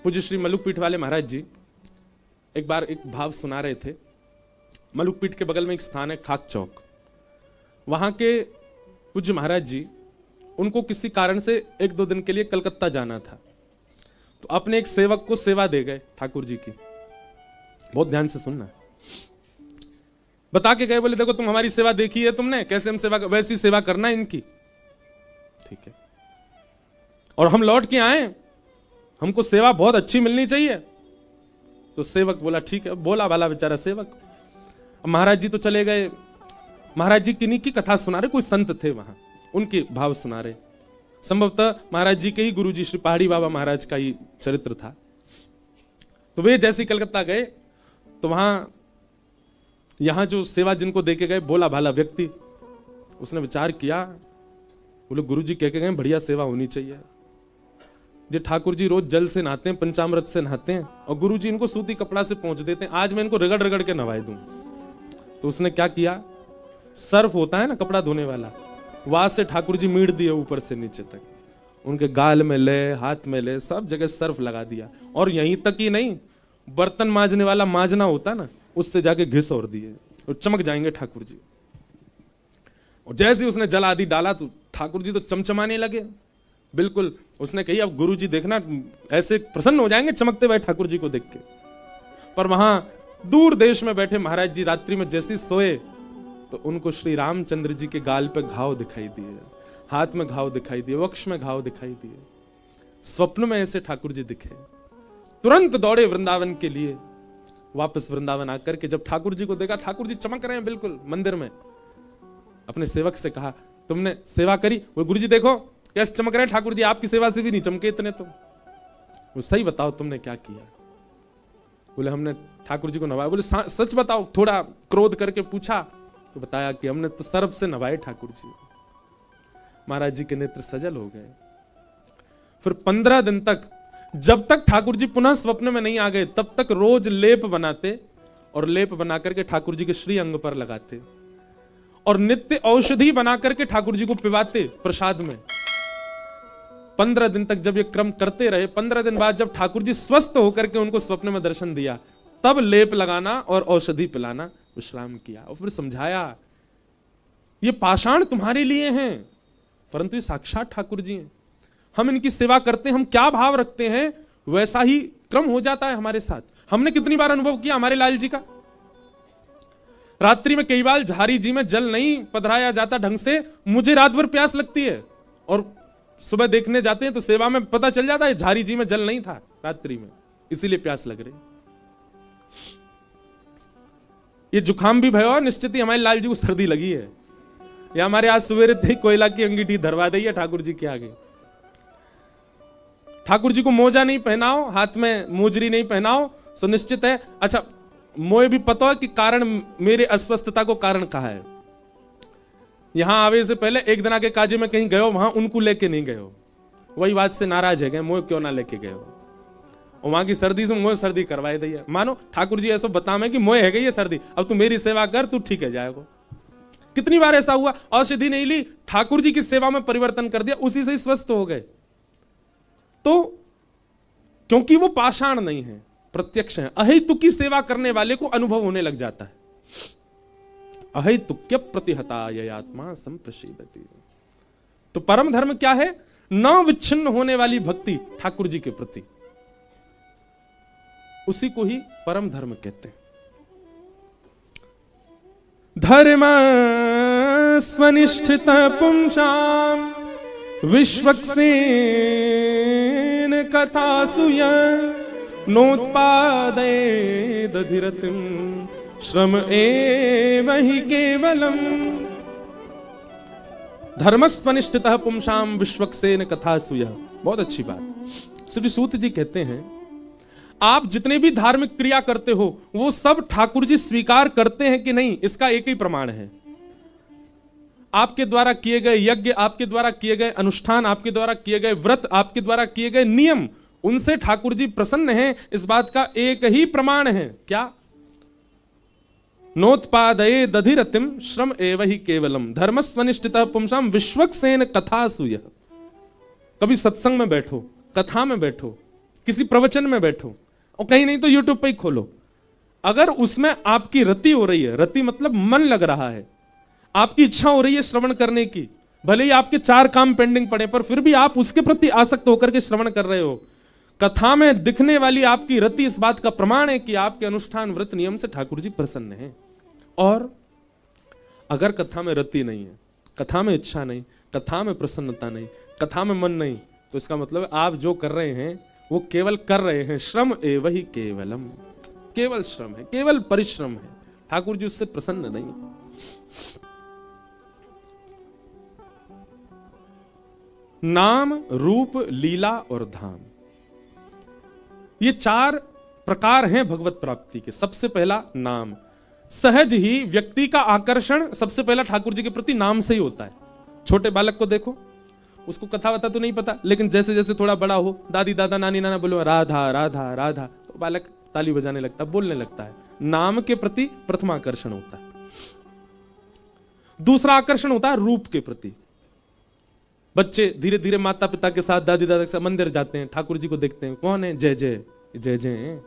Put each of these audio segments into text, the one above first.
पूज्य श्री मलुक पीठ वाले महाराज जी एक बार एक भाव सुना रहे थे। मलुक पीठ के बगल में एक स्थान है खाक चौक, वहां के पूज्य महाराज जी, उनको किसी कारण से 1-2 दिन के लिए कलकत्ता जाना था, तो अपने एक सेवक को सेवा दे गए ठाकुर जी की। बहुत ध्यान से सुनना। बता के गए, बोले देखो तुम हमारी सेवा देखी है तुमने, कैसे हम सेवा, वैसी सेवा करना इनकी, ठीक है। और हम लौट के आए, हमको सेवा बहुत अच्छी मिलनी चाहिए। तो सेवक बोला ठीक है, बोला वाला बेचारा सेवक। महाराज जी तो चले गए। महाराज जी किन्हीं की कथा सुना रहे, कोई संत थे वहां, उनके भाव सुना रहे। संभवतः महाराज जी के ही गुरु जी श्री पहाड़ी बाबा महाराज का ही चरित्र था। तो वे जैसे कलकत्ता गए तो वहां यहां जो सेवा जिनको देके गए, बोला भाला व्यक्ति, उसने विचार किया, बोले गुरु जी कह के गए बढ़िया सेवा होनी चाहिए। जो ठाकुर जी रोज जल से नहाते हैं, पंचामृत से नहाते हैं, और गुरु जी इनको सूती कपड़ा से पहुंच देते हैं, आज मैं इनको रगड़ रगड़ के नहवाई दूं। तो उसने क्या किया, सर्फ होता है ना कपड़ा धोने वाला, वहां से ठाकुर जी मीड़ दिए ऊपर से नीचे तक, उनके गाल में ले, हाथ में ले, सब जगह सर्फ लगा दिया। और यहीं तक ही नहीं, बर्तन मांजने वाला मांजना होता ना, उससे जाके घिस और दिए, और चमक जाएंगे ठाकुर जी। और जैसे ही उसने जल आदि डाला तो ठाकुर जी तो चमचमाने लगे बिल्कुल। उसने कही अब गुरु जी देखना ऐसे प्रसन्न हो जाएंगे चमकते हुए ठाकुर जी को देख के। पर वहां दूर देश में बैठे महाराज जी रात्रि में जैसे सोए तो उनको श्री रामचंद्र जी के गाल पे घाव दिखाई दिए, हाथ में घाव दिखाई दिए, वक्ष में घाव दिखाई दिए। स्वप्न में ऐसे ठाकुर जी दिखे, तुरंत दौड़े वृंदावन के लिए। वापस वृंदावन आकर के जब ठाकुर जी को देखा, ठाकुर जी चमक रहे हैं बिल्कुल मंदिर में, अपने सेवक से कहा तुमने सेवा करी? वो गुरु जी देखो कैसे चमक रहे हैं ठाकुर जी, आपकी सेवा से भी नहीं चमके इतने तो। वो सही बताओ तुमने क्या किया? बोले हमने ठाकुर जी को नवाया। बोले सच बताओ? थोड़ा क्रोध करके पूछा तो बताया कि हमने तो सर्फ से नवाए ठाकुर जी। महाराज जी के नेत्र सजल हो गए। फिर 15 दिन तक, जब तक ठाकुर जी पुनः स्वप्न में नहीं आ गए, तब तक रोज लेप बनाते और लेप बना करके ठाकुर जी के श्री अंग पर लगाते और नित्य औषधि बना करके ठाकुर जी को पिवाते प्रसाद में। 15 दिन तक जब ये क्रम करते रहे, 15 दिन बाद जब ठाकुर जी स्वस्थ होकर के उनको स्वप्न में दर्शन दिया, तब लेप लगाना और औषधि पिलाना विश्राम किया। और फिर समझाया ये पाषाण तुम्हारे लिए हैं, परंतु ये साक्षात ठाकुर जी हैं। हम इनकी सेवा करते हैं, हम क्या भाव रखते हैं वैसा ही क्रम हो जाता है हमारे साथ। हमने कितनी बार अनुभव किया हमारे लाल जी का। रात्रि में कई बार झारी जी में जल नहीं पधराया जाता ढंग से, मुझे रात भर प्यास लगती है और सुबह देखने जाते हैं तो सेवा में पता चल जाता है झारी जी में जल नहीं था रात्रि में, इसीलिए प्यास लग रही। ये जुकाम भी भयो, निश्चित ही हमारे लाल जी को सर्दी लगी है, या हमारे आज सवेरे थे कोयला की अंगीठी धरवा दी है ठाकुर जी के आगे। ठाकुर जी को मोजा नहीं पहनाओ, हाथ में मोजरी नहीं पहनाओ, तो निश्चित है। अच्छा, मोए भी पता है कि कारण, मेरे अस्वस्थता को कारण कहा है। यहां आवे से पहले एक दिन आके काजे में कहीं गए हो, वहां उनको लेके नहीं गए हो, वही बात से नाराज है गए, मोए क्यों ना लेके गए हो। और वहां की सर्दी से मोए सर्दी करवाए दी है। मानो ठाकुर जी ऐसा बतावे कि मोए है गई ये सर्दी, अब तू मेरी सेवा कर, तू ठीक है जाएगा। कितनी बार ऐसा हुआ, औषधि नहीं ली, ठाकुर जी की सेवा में परिवर्तन कर दिया, उसी से ही स्वस्थ हो गए। तो क्योंकि वो पाषाण नहीं है, प्रत्यक्ष है। अहेतुक की सेवा करने वाले को अनुभव होने लग जाता है। अहेतुक्य प्रतिहता ये आत्मा संप्रशीदति। तो परम धर्म क्या है? न विच्छिन्न होने वाली भक्ति ठाकुर जी के प्रति, उसी को ही परम धर्म कहते हैं। धर्म स्वनिष्ठित पुंसाम विश्वक्सेन कथासुय नोत्पादये दधिरतिम श्रम एव हि केवलम। धर्मस्वनिष्ठितः पुंसाम विश्वक्सेन कथासुय। बहुत अच्छी बात। श्री सूत जी कहते हैं, आप जितने भी धार्मिक क्रिया करते हो वो सब ठाकुर जी स्वीकार करते हैं कि नहीं, इसका एक ही प्रमाण है। आपके द्वारा किए गए यज्ञ, आपके द्वारा किए गए अनुष्ठान, आपके द्वारा किए गए व्रत, आपके द्वारा किए गए नियम, उनसे ठाकुर जी प्रसन्न हैं, इस बात का एक ही प्रमाण है। क्या? नोत्पादये दधिरतिम श्रम एव हि केवलम धर्मस्वनिष्ठितः पुंसाम विश्वक्सेन कथासुयः। कभी सत्संग में बैठो, कथा में बैठो, किसी प्रवचन में बैठो, और कहीं नहीं तो यूट्यूब पे ही खोलो, अगर उसमें आपकी रति हो रही है, रति मतलब मन लग रहा है, आपकी इच्छा हो रही है श्रवण करने की, भले ही आपके 4 काम पेंडिंग पड़े पर फिर भी आप उसके प्रति आसक्त होकर के श्रवण कर रहे हो, कथा में दिखने वाली आपकी रति इस बात का प्रमाण है कि आपके अनुष्ठान व्रत नियम से ठाकुर जी प्रसन्न हैं। और अगर कथा में रति नहीं है, कथा में इच्छा नहीं, कथा में प्रसन्नता नहीं, कथा में मन नहीं, तो इसका मतलब आप जो कर रहे हैं वो केवल कर रहे हैं, श्रम एव ही केवलम, केवल श्रम है, केवल परिश्रम है, ठाकुर जी उससे प्रसन्न नहीं। नाम, रूप, लीला और धाम, ये 4 प्रकार हैं भगवत प्राप्ति के। सबसे पहला नाम, सहज ही व्यक्ति का आकर्षण सबसे पहला ठाकुर जी के प्रति नाम से ही होता है। छोटे बालक को देखो, उसको कथा वथा तो नहीं पता, लेकिन जैसे जैसे थोड़ा बड़ा हो, दादी दादा नानी नाना बोलो राधा राधा राधा, तो बालक ताली बजाने लगता है, बोलने लगता है। नाम के प्रति प्रथम आकर्षण होता है। दूसरा आकर्षण होता है रूप के प्रति। बच्चे धीरे धीरे माता पिता के साथ, दादी दादा के साथ मंदिर जाते हैं, ठाकुर जी को देखते हैं, कौन है, जय जय जय जय हैं,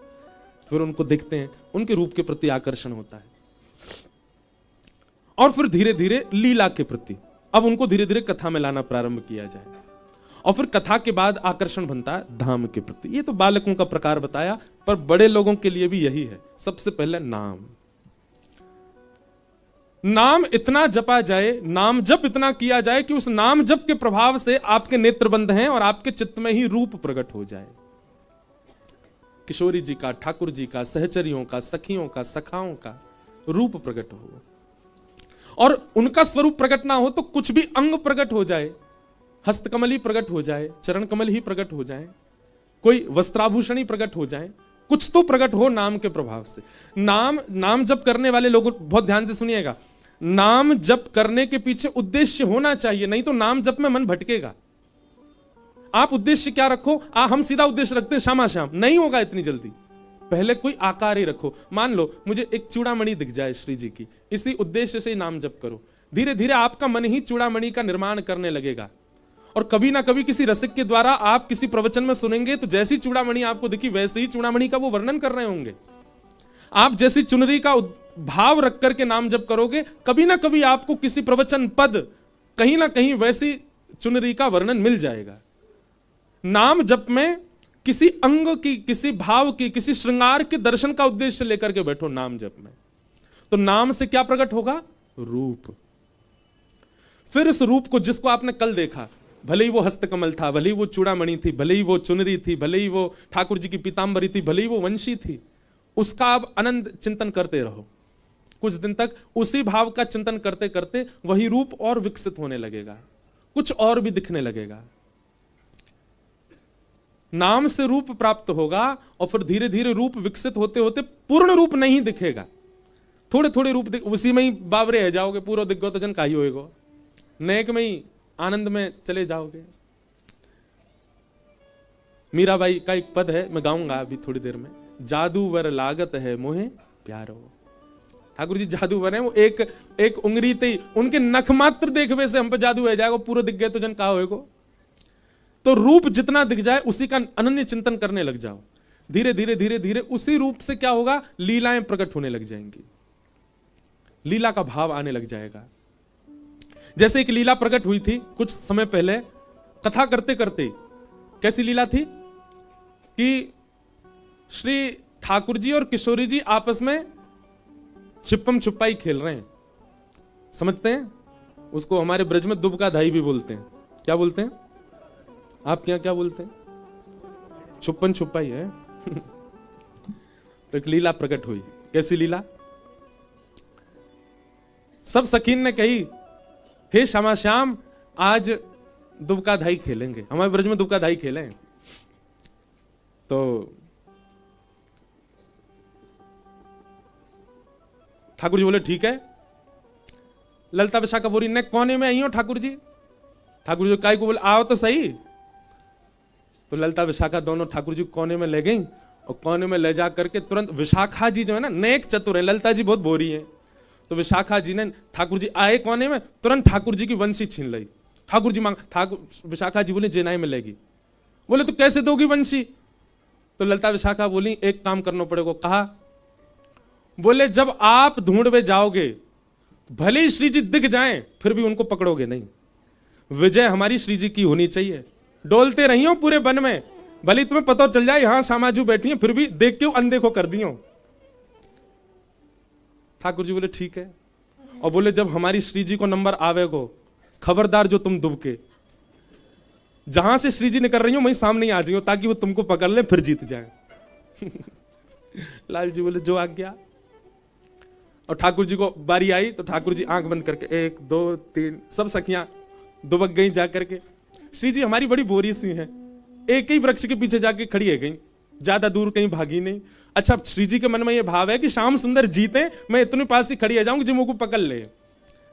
फिर उनको देखते हैं, उनके रूप के प्रति आकर्षण होता है। और फिर धीरे धीरे लीला के प्रति, अब उनको धीरे धीरे कथा में लाना प्रारंभ किया जाए, और फिर कथा के बाद आकर्षण बनता है धाम के प्रति। ये तो बालकों का प्रकार बताया, पर बड़े लोगों के लिए भी यही है। सबसे पहले नाम, नाम इतना जपा जाए, नाम जप इतना किया जाए कि उस नाम जप के प्रभाव से आपके नेत्र बंद हैं और आपके चित्त में ही रूप प्रकट हो जाए। किशोरी जी का, ठाकुर जी का, सहचरियों का, सखियों का, सखाओं का रूप प्रकट हो, और उनका स्वरूप प्रकट ना हो तो कुछ भी अंग प्रकट हो जाए, हस्तकमल ही प्रकट हो जाए, चरण कमल ही प्रकट हो जाए, कोई वस्त्राभूषण ही प्रकट हो जाए, कुछ तो प्रकट हो नाम के प्रभाव से। नाम जप करने वाले लोग बहुत ध्यान से सुनिएगा, नाम जप करने के पीछे उद्देश्य होना चाहिए, नहीं तो नाम जप में मन भटकेगा। आप उद्देश्य क्या रखो, हम सीधा उद्देश्य रखते हैं श्यामा श्याम, नहीं होगा इतनी जल्दी। पहले कोई आकार ही रखो। मान लो मुझे एक चूड़ामणि दिख जाए श्री जी की, इसी उद्देश्य से नाम जप करो। धीरे धीरे आपका मन ही चूड़ामणि का निर्माण करने लगेगा, और कभी ना कभी किसी रसिक के द्वारा आप किसी प्रवचन में सुनेंगे तो जैसी चूड़ामणि आपको दिखी वैसे ही चूड़ामणि का वो वर्णन कर रहे होंगे। आप जैसी चुनरी का भाव रख करके नाम जप करोगे, कभी ना कभी आपको किसी प्रवचन पद कहीं ना कहीं वैसी चुनरी का वर्णन मिल जाएगा। नाम जप में किसी अंग की, किसी भाव की, किसी श्रृंगार के दर्शन का उद्देश्य लेकर के बैठो नाम जप में, तो नाम से क्या प्रकट होगा, रूप। फिर इस रूप को, जिसको आपने कल देखा, भले ही वो हस्तकमल था, भले ही वो चूड़ामणि थी, भले ही वो चुनरी थी, भले ही वो ठाकुर जी की पीतांबरी थी, भले ही वो वंशी थी, उसका आप आनंद चिंतन करते रहो। कुछ दिन तक उसी भाव का चिंतन करते करते वही रूप और विकसित होने लगेगा, कुछ और भी दिखने लगेगा। नाम से रूप प्राप्त होगा, और फिर धीरे धीरे रूप विकसित होते होते पूर्ण रूप नहीं दिखेगा, थोड़े थोड़े रूप उसी में ही बावरे है जाओगे, पूरा दिख गो तो जन काही होएगो, नेक में ही आनंद में चले जाओगे। मीराबाई का एक पद है, मैं गाऊंगा अभी थोड़ी देर में, जादूवर लागत है मोहे प्यारो। ठाकुर जी जादूवर है, वो एक उंगली ते उनके नख मात्र देखवे से हम पे जादू है जाएगा, पूरा दिख गए तो जन कहा होएगो। तो रूप जितना दिख जाए उसी का अनन्य चिंतन करने लग जाओ। धीरे धीरे धीरे धीरे उसी रूप से क्या होगा, लीलाएं प्रकट होने लग जाएंगी, लीला का भाव आने लग जाएगा। जैसे एक लीला प्रकट हुई थी कुछ समय पहले, कथा करते करते। कैसी लीला थी कि श्री ठाकुर जी और किशोरी जी आपस में छिप्पम छुपाई खेल रहे हैं। समझते हैं उसको, हमारे ब्रज में दुबका धाई भी बोलते हैं। क्या बोलते हैं आपके यहां, क्या बोलते हैं? छुपन छुपाई है। तो एक लीला प्रकट हुई। कैसी लीला? सब सखीन ने कही, हे श्यामा श्याम आज दुबका धाई खेलेंगे, हमारे ब्रज में दुबका धाई खेलें। तो ठाकुर जी बोले ठीक है। ललिता विशाखा बोरी ने कोने में आई हो ठाकुर जी। ठाकुर जी काय को बोले आओ तो सही। तो ललिता विशाखा दोनों ठाकुर जी कोने में ले गई, और कोने में ले जा करके तुरंत विशाखा जी जो है ना, नेक चतुर है, ललिता जी बहुत बोरी है, तो विशाखा जी ने, ठाकुर जी आए कोने में, तुरंत ठाकुर जी की वंशी छीन ली। ठाकुर जी मांग, ठाकुर विशाखा जी बोले जेनाई में लेगी। बोले तो कैसे दोगी वंशी? तो ललिता विशाखा बोली एक काम करना पड़ेगा। कहा, बोले जब आप ढूंढवे जाओगे भले ही श्री जी दिख जाएं फिर भी उनको पकड़ोगे नहीं। विजय हमारी श्री जी की होनी चाहिए। डोलते रहियो पूरे वन में, भले तुम्हें पता चल जाए यहां श्यामाजू बैठी है फिर भी देख के अनदेखो कर दियो। ठाकुर जी बोले ठीक है। और बोले जब हमारी श्री जी को नंबर आवेगो खबरदार जो तुम दुबके, जहां से श्री जी निकल रही हो वहीं सामने आ जाइयो ताकि वो तुमको पकड़ ले फिर जीत जाए। लाल जी बोले जो आज्ञा। और ठाकुर जी को बारी आई तो ठाकुर जी आंख बंद करके 1 2 3 सब सखियां दुबक गई जाकर के। श्री जी हमारी बड़ी बोरी सी हैं, एक ही वृक्ष के पीछे जाके खड़ी है गई, ज्यादा दूर कहीं भागी नहीं। अच्छा श्री जी के मन में यह भाव है कि श्याम सुंदर जीते, मैं इतने पास ही खड़ी आ जाऊंगी जो मुझको पकड़ ले।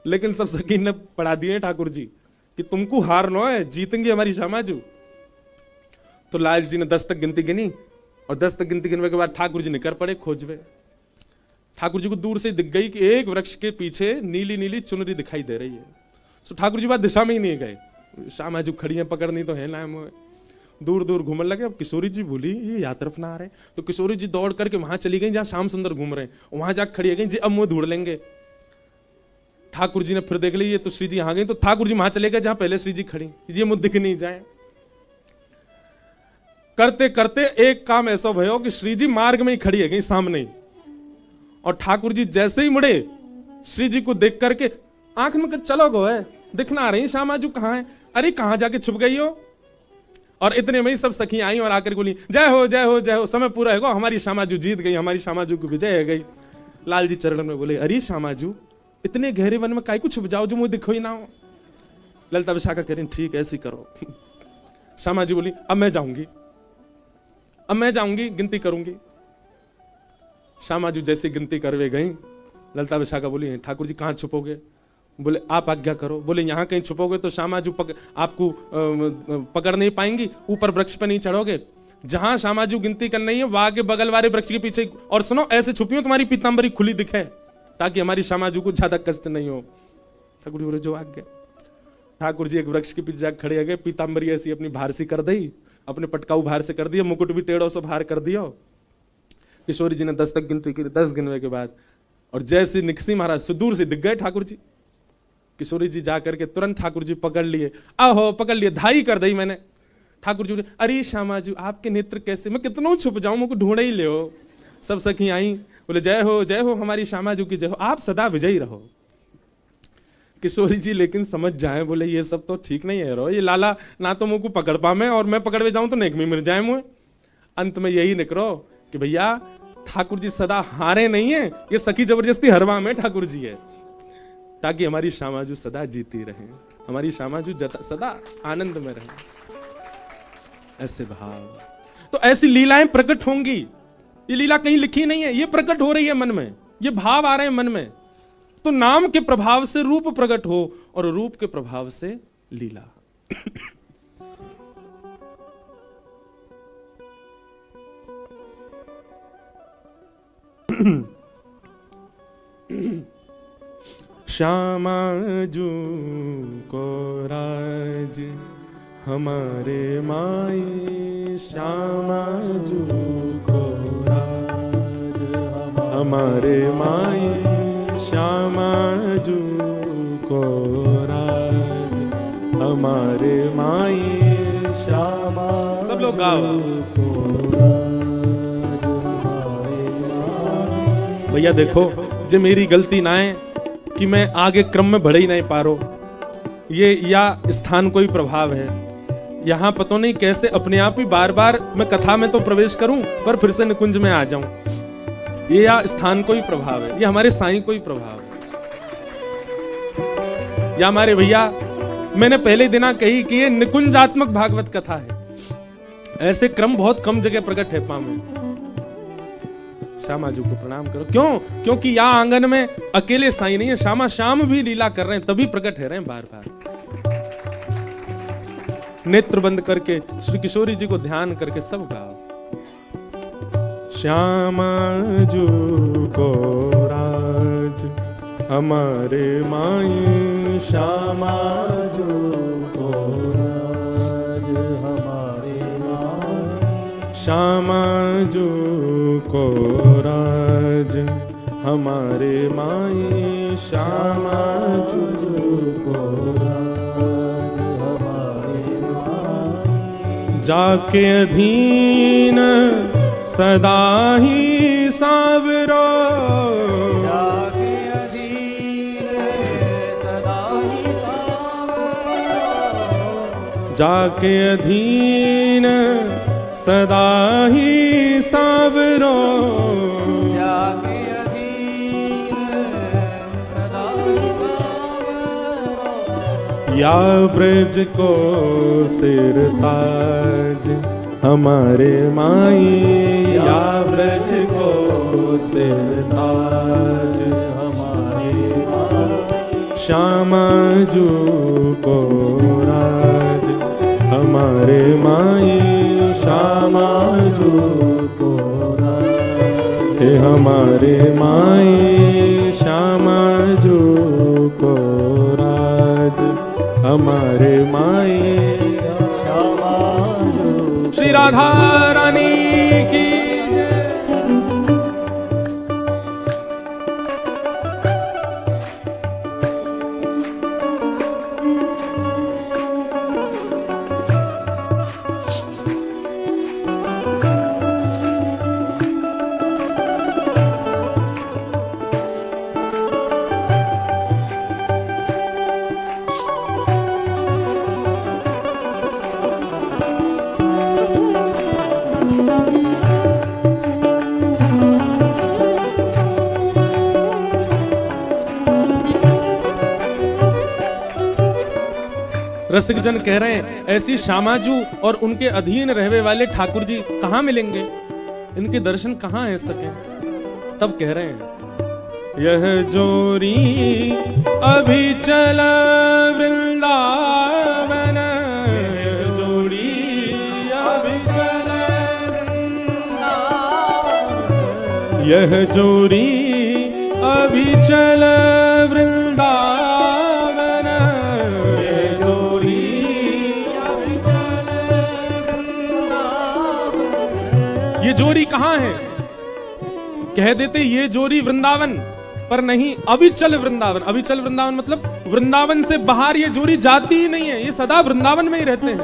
लेकिन सब सखी ने पढ़ा दिए ठाकुर जी कि तुमको हार नो है, जीतेंगे हमारी श्यामाजू। तो लाल जी ने 10 तक गिनती गिनी और 10 तक गिनती गिनने के बाद ठाकुर जी निकल पड़े खोजवे। ठाकुर जी को दूर से दिख गई कि एक वृक्ष के पीछे नीली नीली चुनरी दिखाई दे रही है। तो ठाकुर जी बात दिशा में ही नहीं गए, श्यामाजू खड़ी है पकड़नी तो है ना। दूर दूर घूमने लगे। अब किशोरी जी बोली ये यहाँ तरफ ना आ रहे, तो किशोरी जी दौड़ करके वहां चली गई जहां श्याम सुंदर घूम रहे हैं, वहां जाकर खड़ी गई जी अब मुंह ढूंढ लेंगे। ठाकुर जी ने फिर देख ली ये तो श्री जी आ गई, तो ठाकुर जी वहां चले गए जहां पहले श्री जी खड़ी, ये मुंह दिख नहीं जाए। करते करते एक काम ऐसा भयो कि श्री जी मार्ग में ही खड़ी है गई सामने ही। और ठाकुर जी जैसे ही मुड़े श्री जी को देख करके आंख में चलो गो है दिखना आ रही श्यामाजू कहाँ है, अरे कहां जाके छुप गई हो। और इतने में ही सब सखी आई और आकर बोली जय हो जय हो जय हो, समय पूरा है गो, हमारी श्यामाजू जीत गई, हमारी श्यामाजू की विजय है गई। लाल जी चरण में बोले अरे श्यामाजू इतने गहरे वन में काहे को छुप जाओ जो मुझे दिखो ही ना हो। ललिता विशाखा कह रही ठीक ऐसी करो। श्यामाजू बोली अब मैं जाऊंगी, अब मैं जाऊंगी गिनती करूंगी। श्यामाजू जैसे गिनती करवे गई, ललिता विशाखा बोली ठाकुर जी कहां छुपोगे। बोले आप आज्ञा करो। बोले यहां कहीं छुपोगे तो श्यामाजू आपको पकड़ नहीं पाएंगी, ऊपर वृक्ष पे नहीं चढ़ोगे, जहां श्यामाजू गिनती करनी है वहां के बगल वाले वृक्ष के पीछे। और सुनो ऐसे छुपियो तुम्हारी पीतांबरी खुली दिखे ताकि हमारी श्यामाजू को ज्यादा कष्ट नहीं हो। ठाकुर जी बोले जो आज्ञा। ठाकुर जी एक वृक्ष के पीछे जाकर खड़े गए, पीतांबरी ऐसी अपनी भार सी कर दी, अपने पटकाऊ भार से कर दिया, मुकुट भी टेढ़ों से भार कर दिया। किशोरी जी ने 10 तक गिनती की, 10 गिनने के बाद और जैसे निकसी महाराज से दूर से दिख गए ठाकुर जी। किशोरी जी जाकर के तुरंत ठाकुर जी पकड़ लिए, आहो पकड़ लिए, धाई कर दी मैंने। ठाकुर जी अरे श्यामाजू आपके नेत्र कैसे, मैं कितना छुप जाऊं, मुझको ढूंढ ही ले हो। सब सखी आई बोले जय हो हमारी श्यामाजू की जय हो, आप सदा विजयी रहो। किशोरी जी लेकिन समझ जाए, बोले ये सब तो ठीक नहीं है रो, ये लाला ना तो मुझको पकड़ पावे और मैं पकड़वे जाऊं तो नेक में मिल जाए मुझे। अंत में यही निकलो कि भैया ठाकुर जी सदा हारे नहीं है, ये सखी जबरदस्ती हरवा में ठाकुर जी है, ताकि हमारी श्यामाजू सदा जीती रहे, हमारी श्यामाजू सदा आनंद में रहे। ऐसे भाव तो ऐसी लीलाएं प्रकट होंगी। ये लीला कहीं लिखी नहीं है, ये प्रकट हो रही है मन में, ये भाव आ रहे हैं मन में। तो नाम के प्रभाव से रूप प्रकट हो और रूप के प्रभाव से लीला। श्यामाजू को राज हमारे माई, श्यामाजू को राज हमारे माई, श्यामाजू को राज हमारे माई, श्यामा। सब लोग गाओ भैया। देखो जो मेरी गलती ना है कि मैं आगे क्रम में बढ़ ही नहीं पा रहा, ये या स्थान कोई प्रभाव है, यहां पता नहीं कैसे अपने आप ही बार बार मैं कथा में तो प्रवेश करूं पर फिर से निकुंज में आ जाऊं। ये या स्थान कोई प्रभाव है, ये हमारे साईं कोई प्रभाव है, या हमारे भैया मैंने पहले दिना कही कि ये निकुंजात्मक भागवत कथा है। ऐसे क्रम बहुत कम जगह प्रकट है पामे। श्यामाजू को प्रणाम करो। क्यों? क्योंकि यहाँ आंगन में अकेले साईं नहीं है, श्यामा श्याम भी लीला कर रहे हैं, तभी प्रकट है रहे हैं बार बार। नेत्र बंद करके श्री किशोरी जी को ध्यान करके सब गाओ। श्यामाजू को राज हमारे माई, श्यामाजू को राज हमारे माई, श्यामा जू को राज हमारे माई, श्यामा जू को राज हमारे माई। जाके अधीन सदा ही सावरो, जाके अधीन सदा ही सावरो, जाके अधीन सदा ही सावरो, जाके अधीन सदा ही सावरो। या ब्रज को सिर ताज हमारे माई, या ब्रज को सिर ताज हमारे माई। श्यामा जू को राज हमारे माई, श्यामा जू को राज हे हमारे माई, श्यामा जू को राज हमारे माई। श्यामा जू श्री राधा रानी की जय। रसिक जन कह रहे हैं ऐसी श्यामाजू और उनके अधीन रहने वाले ठाकुर जी कहां मिलेंगे, इनके दर्शन कहां है सके। तब कह रहे हैं यह जोरी अभी चल वृंदावन, यह जोड़ी अभी चल वृंदावन, यह जोड़ी अभी चल वृंदावन, ये जोड़ी कहां है। कह देते ये जोड़ी वृंदावन, पर नहीं, अविचल वृंदावन। अविचल वृंदावन मतलब वृंदावन से बाहर ये जोड़ी जाती ही नहीं है, ये सदा वृंदावन में ही रहते हैं।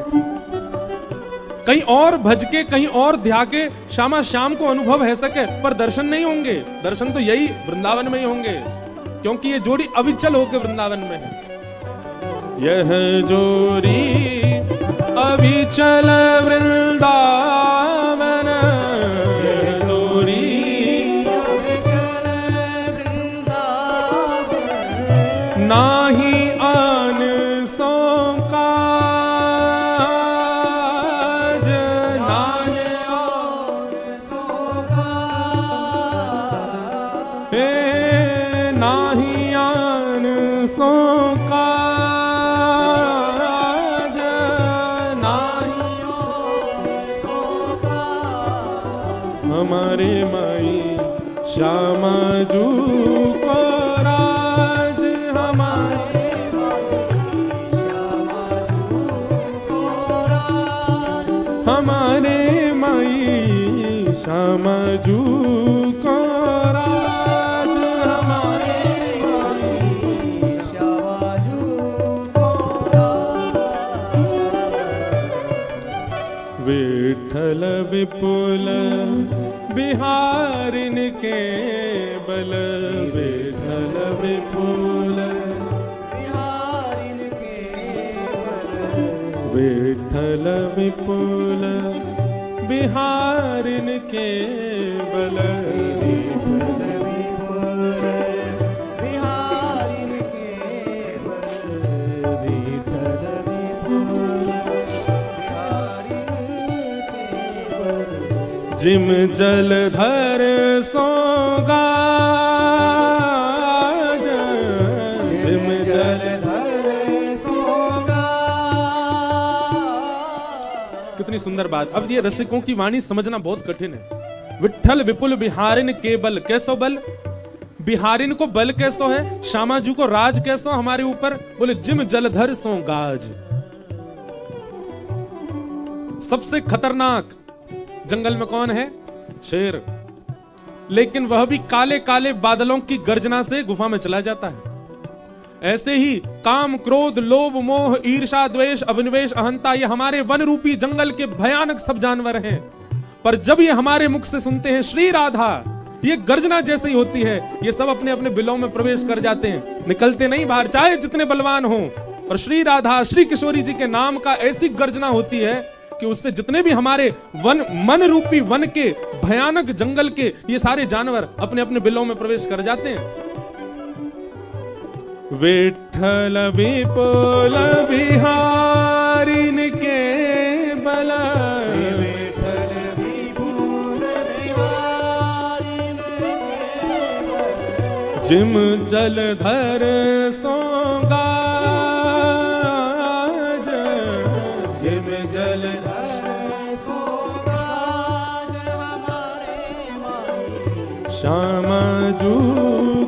कहीं और भज के कहीं और ध्या के श्यामा श्याम को अनुभव है सके, पर दर्शन नहीं होंगे। दर्शन तो यही वृंदावन में ही होंगे, क्योंकि ये जोड़ी अविचल होकर वृंदावन में है। यह जोड़ी अविचल वृंदावन, नाही आन सो काज, नान आन सो काज, हे नाही आन सो काज, नाही आन सो काज। हमारे माई श्यामा जू को राज हमारे माई, श्यामा जू को राज हमारे माई, श्यामा जू को राज हमारे माई, श्यामा जू को राज। विठ्ठल विपुल बिहारिन के बल, विठ्ठल विपुल बिहारिन के बल, विठ्ठल विपुल बिहारिन के बल, विठ्ठल विपुल बिहारिन के बल, विठ्ठल विपुल बिहारिन के बल। जिम जलधर सो गाज, जिम जलधर सो गाज। कितनी सुंदर बात। अब ये रसिकों की वाणी समझना बहुत कठिन है। विठ्ठल विपुल बिहारिन के बल, कैसो बल, बिहारिन को बल कैसो है, श्यामाजू को राज कैसो हमारे ऊपर, बोले जिम जलधर सो गाज। सबसे खतरनाक जंगल में कौन है? शेर। लेकिन वह भी काले काले बादलों की गर्जना से गुफा में चला जाता है। ऐसे ही काम, क्रोध, लोभ, मोह, ईर्ष्या, द्वेष, अभिनिवेश, अहंता, ये हमारे वन रूपी जंगल के भयानक सब जानवर हैं। पर जब ये हमारे मुख से सुनते हैं श्री राधा, ये गर्जना जैसी होती है, ये सब अपने अपने बिलों में प्रवेश कर जाते हैं, निकलते नहीं बाहर, चाहे जितने बलवान हों। पर श्री राधा, श्री किशोरी जी के नाम का ऐसी गर्जना होती है कि उससे जितने भी हमारे मन रूपी वन के भयानक जंगल के ये सारे जानवर अपने अपने बिलों में प्रवेश कर जाते हैं। विठ्ठल विपुल बिहारी के बल, विठ्ठल विपुल बिहारी जिम जलधर सोगा, जिम जलधर सोगाज हमारे माई, श्यामा जू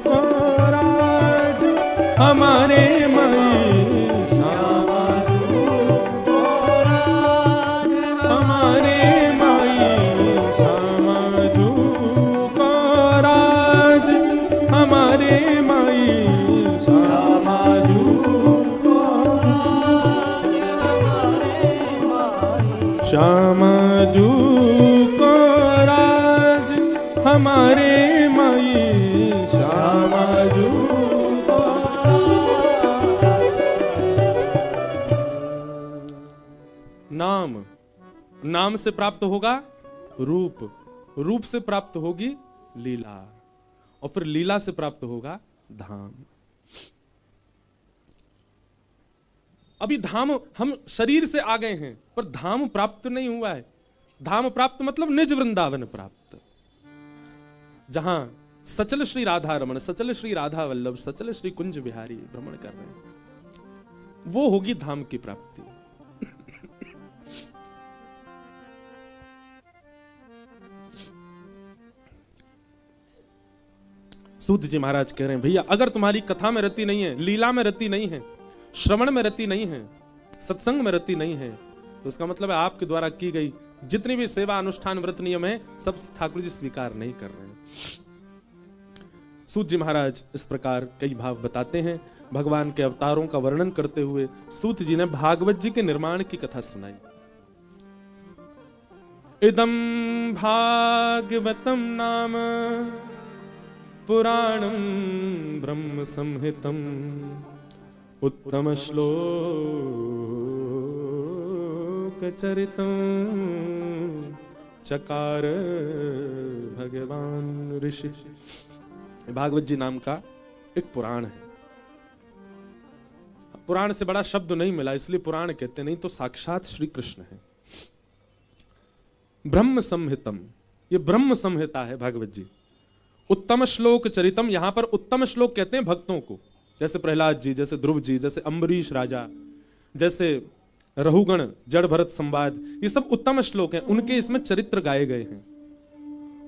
को राज हमारे माई, श्यामा जू को राज हमारे माई, श्यामा जू को राज हमारे माई, श्यामा जू को राज हमारे माई, श्यामा जू को राज हमारे माई, श्यामा जू को। नाम से प्राप्त होगा रूप, रूप से प्राप्त होगी लीला, और फिर लीला से प्राप्त होगा धाम। अभी धाम हम शरीर से आ गए हैं, पर धाम प्राप्त नहीं हुआ है। धाम प्राप्त मतलब निज वृंदावन प्राप्त, जहां सचल श्री राधा रमण, सचल श्री राधा वल्लभ, सचल श्री कुंज बिहारी भ्रमण कर रहे हैं, वो होगी धाम की प्राप्ति। सूत जी महाराज कह रहे हैं, भैया अगर तुम्हारी कथा में रति नहीं है, लीला में रति नहीं है, श्रवण में रति नहीं है, सत्संग में रति नहीं है, तो उसका मतलब है आपके द्वारा की गई जितनी भी सेवा, अनुष्ठान, व्रत, नियम है, सब ठाकुर जी स्वीकार नहीं कर रहे हैं। सूत जी महाराज इस प्रकार कई भाव बताते हैं। भगवान के अवतारों का वर्णन करते हुए सूत जी ने भागवत जी के निर्माण की कथा सुनाई। इदम भागवतम नाम पुराणम ब्रह्म संहितम उत्तम श्लोक चरितम चकार भगवान ऋषि। भागवत जी नाम का एक पुराण है। पुराण से बड़ा शब्द नहीं मिला इसलिए पुराण कहते, नहीं तो साक्षात श्री कृष्ण है। ब्रह्म संहितम, ये ब्रह्म संहिता है भागवत जी। उत्तम श्लोक चरितम, यहां पर उत्तम श्लोक कहते हैं भक्तों को, जैसे प्रहलाद जी, जैसे ध्रुव जी, जैसे अम्बरीश राजा, जैसे रहुगण, जड़ भरत संवाद, ये सब उत्तम श्लोक हैं, उनके इसमें चरित्र गाए गए हैं।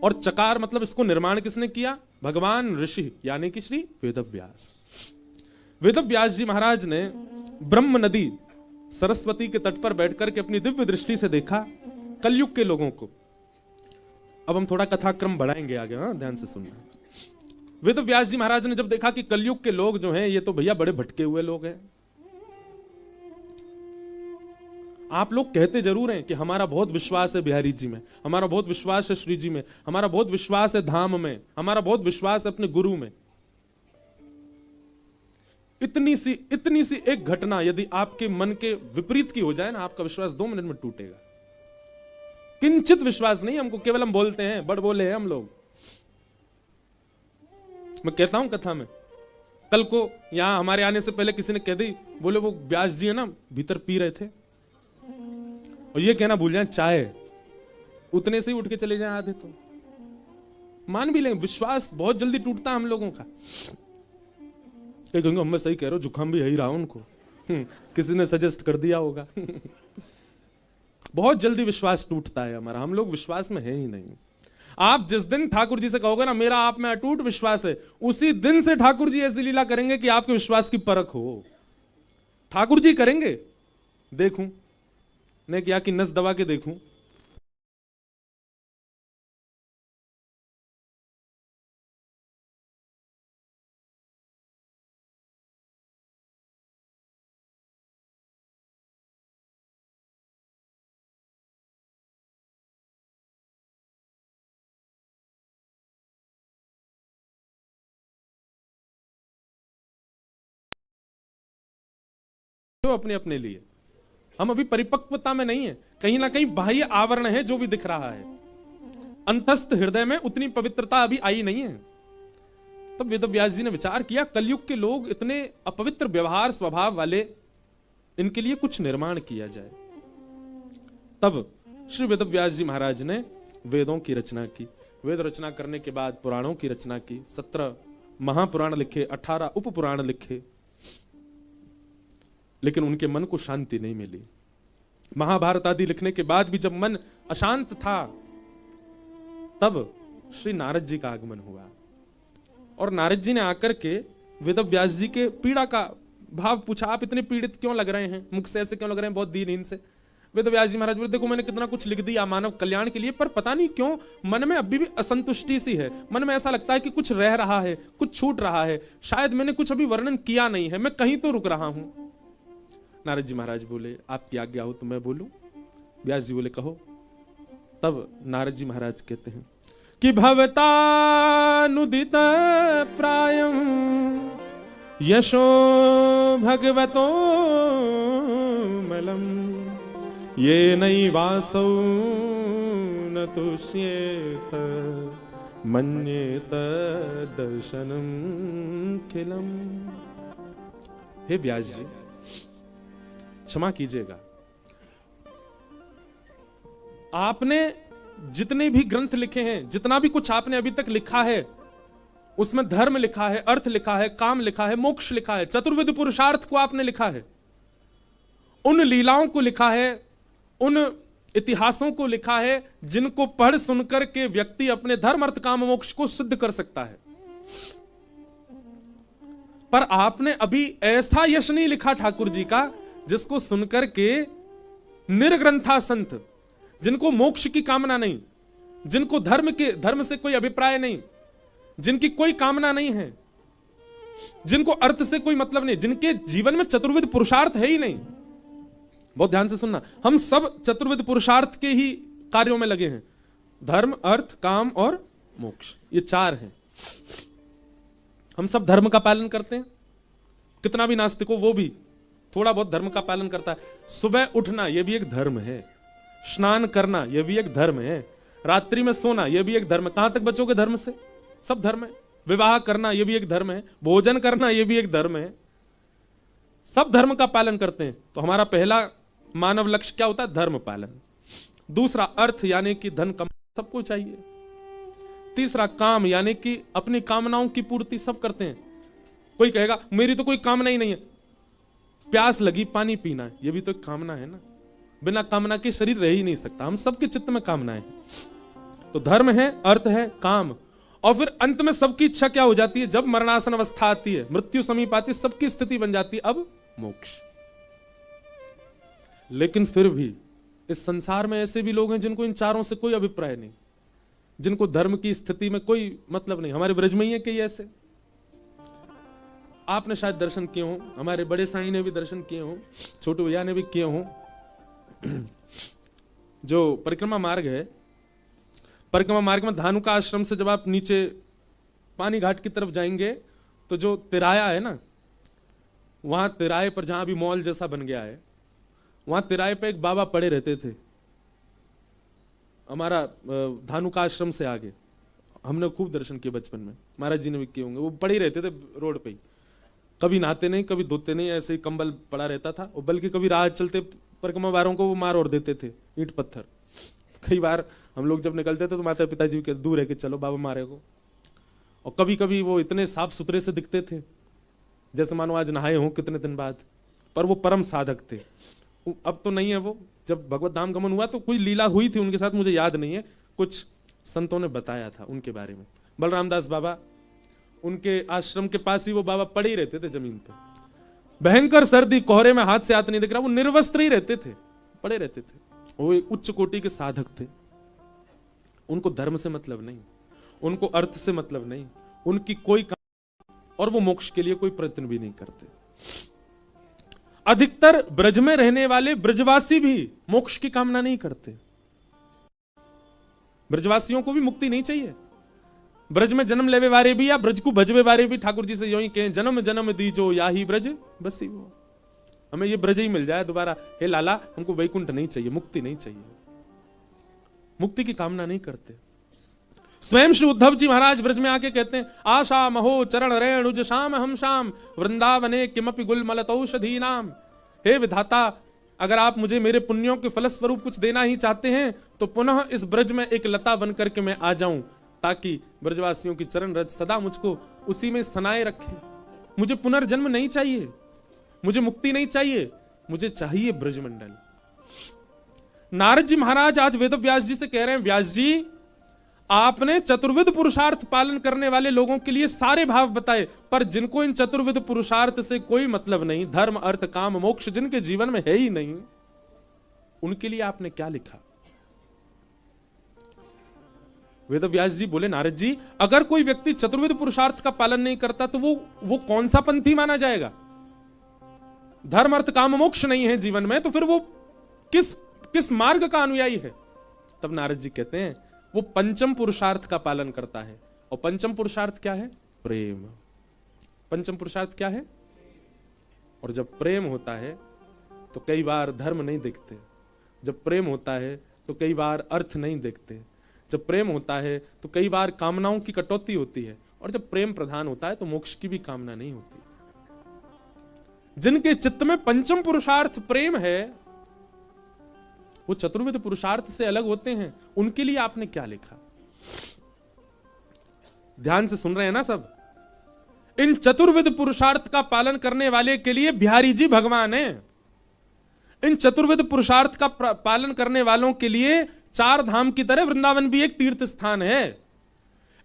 और चकार मतलब इसको निर्माण किसने किया? भगवान ऋषि यानी कि श्री वेदव्यास। वेदव्यास जी महाराज ने ब्रह्म नदी सरस्वती के तट पर बैठकर के अपनी दिव्य दृष्टि से देखा कलयुग के लोगों को। अब हम थोड़ा कथाक्रम बढ़ाएंगे आगे, हाँ ध्यान से सुनना। वेदव्यास जी महाराज ने जब देखा कि कलयुग के लोग जो हैं ये तो भैया बड़े भटके हुए लोग हैं। आप लोग कहते जरूर हैं कि हमारा बहुत विश्वास है बिहारी जी में, हमारा बहुत विश्वास है श्री जी में, हमारा बहुत विश्वास है धाम में, हमारा बहुत विश्वास है अपने गुरु में। इतनी सी एक घटना यदि आपके मन के विपरीत की हो जाए ना, आपका विश्वास 2 मिनट में टूटेगा। किंचित विश्वास नहीं हमको, केवल हम बोलते हैं, बड़ बोले हैं हम लोग। मैं कहता हूं कथा में, कल को यहां हमारे आने से पहले किसी ने कह दी, बोले वो व्यास जी है ना भीतर पी रहे थे, और ये कहना भूल जाए चाय, उतने से ही उठ के चले जाए आधे, तो मान भी लेंगे। विश्वास बहुत जल्दी टूटता है हम लोगों का। कहेंगे मैं सही कह रहा हूं, जुकाम भी यही रहा उनको, किसी ने सजेस्ट कर दिया होगा। बहुत जल्दी विश्वास टूटता है हमारा, हम लोग विश्वास में है ही नहीं। आप जिस दिन ठाकुर जी से कहोगे ना मेरा आप में अटूट विश्वास है, उसी दिन से ठाकुर जी ऐसी लीला करेंगे कि आपके विश्वास की परख हो। ठाकुर जी करेंगे, देखूं ने क्या कि नस दबा के देखूं, हो अपने अपने लिए। हम अभी परिपक्वता में नहीं है, कहीं ना कहीं बाह्य आवरण है जो भी दिख रहा है, अंतस्थ हृदय में उतनी पवित्रता अभी आई नहीं है। तब वेद व्यास जी ने विचार किया, कलयुग के लोग इतने अपवित्र व्यवहार स्वभाव वाले, इनके लिए कुछ निर्माण किया जाए। तब श्री वेद व्यास जी महाराज ने वेदों की रचना की। वेद रचना करने के बाद पुराणों की रचना की। 17 महापुराण लिखे, 18 उपपुराण लिखे, लेकिन उनके मन को शांति नहीं मिली। महाभारत आदि लिखने के बाद भी जब मन अशांत था, तब श्री नारद जी का आगमन हुआ और नारद जी ने आकर के वेद व्यास जी के पीड़ा का भाव पूछा। आप इतने पीड़ित क्यों लग रहे हैं, मुख से ऐसे क्यों लग रहे हैं, बहुत दीनहीन से। वेद व्यास जी महाराज बोले, देखो मैंने कितना कुछ लिख दिया मानव कल्याण के लिए, पर पता नहीं क्यों मन में अभी भी असंतुष्टि सी है। मन में ऐसा लगता है कि कुछ रह रहा है, कुछ छूट रहा है, शायद मैंने कुछ अभी वर्णन किया नहीं है, मैं कहीं तो रुक रहा हूं। नारद जी महाराज बोले, आपकी आज्ञा हो तो मैं बोलूं। व्यास जी बोले, कहो। तब नारद जी महाराज कहते हैं कि भवतानुदित प्रायं यशो भगवतो मलम ये नैवासौ न तुष्येत मन्येत दर्शनम खिलम। हे व्यास जी, क्षमा कीजिएगा, आपने जितने भी ग्रंथ लिखे हैं, जितना भी कुछ आपने अभी तक लिखा है, उसमें धर्म लिखा है, अर्थ लिखा है, काम लिखा है, मोक्ष लिखा है, चतुर्विध पुरुषार्थ को आपने लिखा है, उन लीलाओं को लिखा है, उन इतिहासों को लिखा है जिनको पढ़ सुनकर के व्यक्ति अपने धर्म अर्थ काम मोक्ष को सिद्ध कर सकता है। पर आपने अभी ऐसा यश नहीं लिखा ठाकुर जी का जिसको सुनकर के निर्ग्रंथा संत, जिनको मोक्ष की कामना नहीं, जिनको धर्म से कोई अभिप्राय नहीं, जिनकी कोई कामना नहीं है, जिनको अर्थ से कोई मतलब नहीं, जिनके जीवन में चतुर्विध पुरुषार्थ है ही नहीं। बहुत ध्यान से सुनना, हम सब चतुर्विध पुरुषार्थ के ही कार्यों में लगे हैं, धर्म अर्थ काम और मोक्ष, ये 4 हैं। हम सब धर्म का पालन करते हैं, कितना भी नास्तिक हो वो भी थोड़ा बहुत धर्म का पालन करता है। सुबह उठना यह भी एक धर्म है, स्नान करना यह भी एक धर्म है, रात्रि में सोना यह भी एक धर्म है। कहां तक बचोगे धर्म से, सब धर्म है। विवाह करना यह भी एक धर्म है, भोजन करना यह भी एक धर्म है, सब धर्म का पालन करते हैं। तो हमारा पहला मानव लक्ष्य क्या होता है, धर्म पालन। दूसरा अर्थ यानी कि धन कम सबको चाहिए। तीसरा काम यानी कि अपनी कामनाओं की पूर्ति सब करते हैं। कोई कहेगा मेरी तो कोई कामना ही नहीं है, प्यास लगी पानी पीना है, यह भी तो एक कामना है ना, बिना कामना के शरीर रह ही नहीं सकता। हम सबके चित्त में कामनाएं हैं। तो धर्म है, अर्थ है, काम, और फिर अंत में सबकी इच्छा क्या हो जाती है, जब मरणासन अवस्था आती है, मृत्यु समीप आती है, सबकी स्थिति बन जाती है अब मोक्ष। लेकिन फिर भी इस संसार में ऐसे भी लोग हैं जिनको इन चारों से कोई अभिप्राय नहीं, जिनको धर्म की स्थिति में कोई मतलब नहीं। हमारे ब्रज में ही है कई ऐसे, आपने शायद दर्शन किए हो, हमारे बड़े साईं ने भी दर्शन किए हो, छोटे भैया ने भी किए हो। जो परिक्रमा मार्ग है, परिक्रमा मार्ग में धानुका आश्रम से जब आप नीचे पानी घाट की तरफ जाएंगे तो जो तिराया है ना, वहां तिराए पर जहां भी मॉल जैसा बन गया है, वहां तिराए पे एक बाबा पड़े रहते थे। हमारा धानुका आश्रम से आगे हमने खूब दर्शन किए बचपन में, महाराज जी ने भी किए होंगे। वो पड़े ही रहते थे रोड पे ही, कभी नहाते नहीं, कभी धोते नहीं, ऐसे ही कंबल पड़ा रहता था। और बल्कि कभी राह चलते परिक्रमा वालों को वो मार और देते थे ईंट पत्थर। कई बार हम लोग जब निकलते थे तो माता पिताजी के दूर है कि चलो बाबा मारे को। और कभी कभी वो इतने साफ सुथरे से दिखते थे जैसे मानो आज नहाए हों कितने दिन बाद, पर वो परम साधक थे। अब तो नहीं है वो। जब भगवत धाम गमन हुआ तो कोई लीला हुई थी उनके साथ, मुझे याद नहीं है, कुछ संतों ने बताया था उनके बारे में। बलराम दास बाबा, उनके आश्रम के पास ही वो बाबा पड़े ही रहते थे जमीन पे, भयंकर सर्दी कोहरे में हाथ से हाथ नहीं दिख रहा, वो निर्वस्त्र ही रहते थे, पड़े रहते थे। वो एक उच्च कोटि के साधक थे। उनको धर्म से मतलब नहीं, उनको अर्थ से मतलब नहीं, उनकी कोई काम, और वो मोक्ष के लिए कोई प्रयत्न भी नहीं करते। अधिकतर ब्रज में रहने वाले ब्रजवासी भी मोक्ष की कामना नहीं करते। ब्रजवासियों को भी मुक्ति नहीं चाहिए। ब्रज में जन्म लेवे वारे भी या ब्रज को भजवे वारे भी ठाकुर जी से यूं ही कहें, जन्म जन्म दीजो या ही ब्रज बसी वो। हमें ये ब्रज ही मिल जाए दोबारा। हे लाला, हमको वैकुंठ नहीं चाहिए, मुक्ति नहीं चाहिए। मुक्ति की कामना नहीं करते। स्वयं श्री उद्धव जी महाराज ब्रज में आके कहते हैं, आशा महो चरण रेणुज शाम हम शाम वृंदावने किमपि गुलमलतौषधी नाम। हे विधाता, अगर आप मुझे मेरे पुण्यों के फलस्वरूप कुछ देना ही चाहते हैं तो पुनः इस ब्रज में एक लता बनकर के मैं आ जाऊं, ताकि ब्रजवासियों की चरण रज सदा मुझको उसी में सनाए रखे। मुझे पुनर्जन्म नहीं चाहिए, मुझे मुक्ति नहीं चाहिए, मुझे चाहिए ब्रजमंडल। नारद जी महाराज आज वेद व्यास जी से कह रहे हैं, व्यास जी आपने चतुर्विध पुरुषार्थ पालन करने वाले लोगों के लिए सारे भाव बताए, पर जिनको इन चतुर्विध पुरुषार्थ से कोई मतलब नहीं, धर्म अर्थ काम मोक्ष जिनके जीवन में है ही नहीं, उनके लिए आपने क्या लिखा? वेद व्यास जी बोले, नारद जी अगर कोई व्यक्ति चतुर्विध पुरुषार्थ का पालन नहीं करता तो वो कौन सा पंथी माना जाएगा? धर्म अर्थ काम मोक्ष नहीं है जीवन में, तो फिर वो किस मार्ग का अनुयायी है? तब नारद जी कहते हैं, वो पंचम पुरुषार्थ का पालन करता है। और पंचम पुरुषार्थ क्या है? प्रेम। पंचम पुरुषार्थ क्या है? और जब प्रेम होता है तो कई बार धर्म नहीं देखते, जब प्रेम होता है तो कई बार अर्थ नहीं देखते, जब प्रेम होता है तो कई बार कामनाओं की कटौती होती है, और जब प्रेम प्रधान होता है तो मोक्ष की भी कामना नहीं होती। जिनके चित्त में पंचम पुरुषार्थ प्रेम है वो चतुर्विध पुरुषार्थ से अलग होते हैं। उनके लिए आपने क्या लिखा? ध्यान से सुन रहे हैं ना सब? इन चतुर्विध पुरुषार्थ का पालन करने वाले के लिए बिहारी जी भगवान है। इन चतुर्विध पुरुषार्थ का पालन करने वालों के लिए चार धाम की तरह वृंदावन भी एक तीर्थ स्थान है।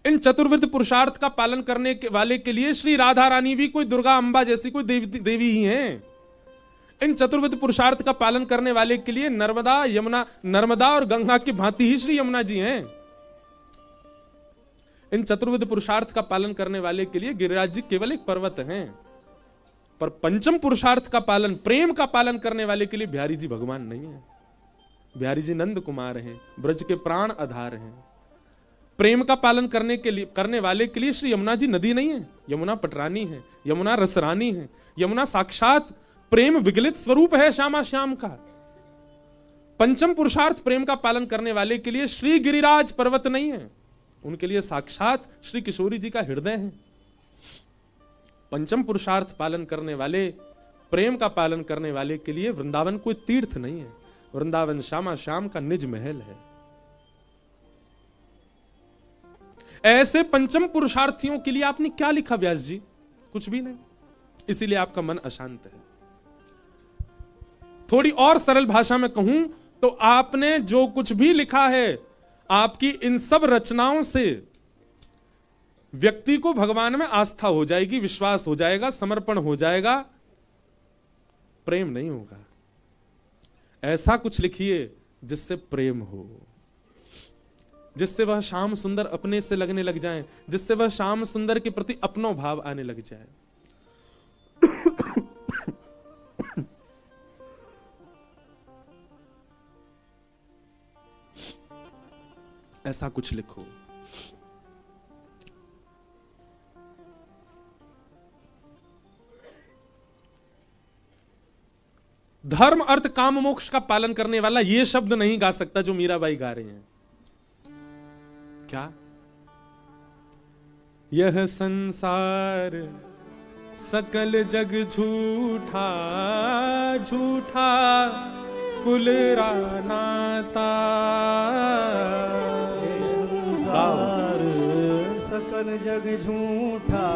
इन चतुर्विध पुरुषार्थ का पालन करने वाले के लिए श्री राधा रानी भी कोई दुर्गा अंबा जैसी कोई देवी ही हैं। इन चतुर्विध पुरुषार्थ का पालन करने वाले के लिए नर्मदा और गंगा की भांति ही श्री यमुना जी हैं। इन चतुर्विध पुरुषार्थ का पालन करने वाले के लिए गिरिराज जी केवल एक पर्वत हैं। पर पंचम पुरुषार्थ का पालन, प्रेम का पालन करने वाले के लिए बिहारी जी भगवान नहीं है। बिहारी जी नंद कुमार हैं, ब्रज के प्राण आधार हैं। प्रेम का पालन करने वाले के लिए श्री यमुना जी नदी नहीं है, यमुना पटरानी है, यमुना रसरानी है। यमुना साक्षात प्रेम विगलित स्वरूप है श्यामा श्याम का। पंचम पुरुषार्थ प्रेम का पालन करने वाले के लिए श्री गिरिराज पर्वत नहीं है, उनके लिए साक्षात श्री किशोरी जी का हृदय है। पंचम पुरुषार्थ पालन करने वाले, प्रेम का पालन करने वाले के लिए वृंदावन कोई तीर्थ नहीं है, वृंदावन श्यामा श्याम का निज महल है। ऐसे पंचम पुरुषार्थियों के लिए आपने क्या लिखा व्यास जी? कुछ भी नहीं, इसीलिए आपका मन अशांत है। थोड़ी और सरल भाषा में कहूं तो आपने जो कुछ भी लिखा है, आपकी इन सब रचनाओं से व्यक्ति को भगवान में आस्था हो जाएगी, विश्वास हो जाएगा, समर्पण हो जाएगा, प्रेम नहीं होगा। ऐसा कुछ लिखिए जिससे प्रेम हो, जिससे वह श्याम सुंदर अपने से लगने लग जाएं, जिससे वह श्याम सुंदर के प्रति अपनो भाव आने लग जाए। ऐसा कुछ लिखो। धर्म अर्थ काम मोक्ष का पालन करने वाला ये शब्द नहीं गा सकता जो मीराबाई गा रही हैं। क्या? यह संसार सकल जग झूठा, झूठा कुल रानाता। संसार सकल जग झूठा,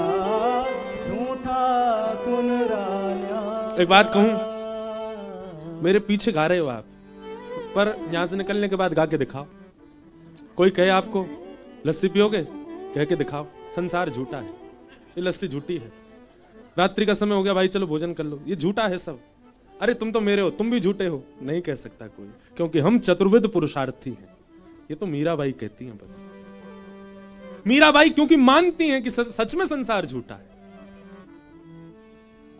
झूठा कुल राना। एक बात कहूं, मेरे पीछे गा रहे हो आप, पर यहां से निकलने के बाद गा के दिखाओ। कोई कहे आपको लस्सी पियोगे, कह के दिखाओ। संसार झूठा है, ये लस्सी झूठी है। रात्रि का समय हो गया भाई, चलो भोजन कर लो, ये झूठा है सब। अरे तुम तो मेरे हो, तुम भी झूठे हो, नहीं कह सकता कोई, क्योंकि हम चतुर्विध पुरुषार्थी हैं। ये तो मीराबाई कहती हैं बस। मीराबाई क्योंकि मानती हैं कि सच में संसार झूठा है।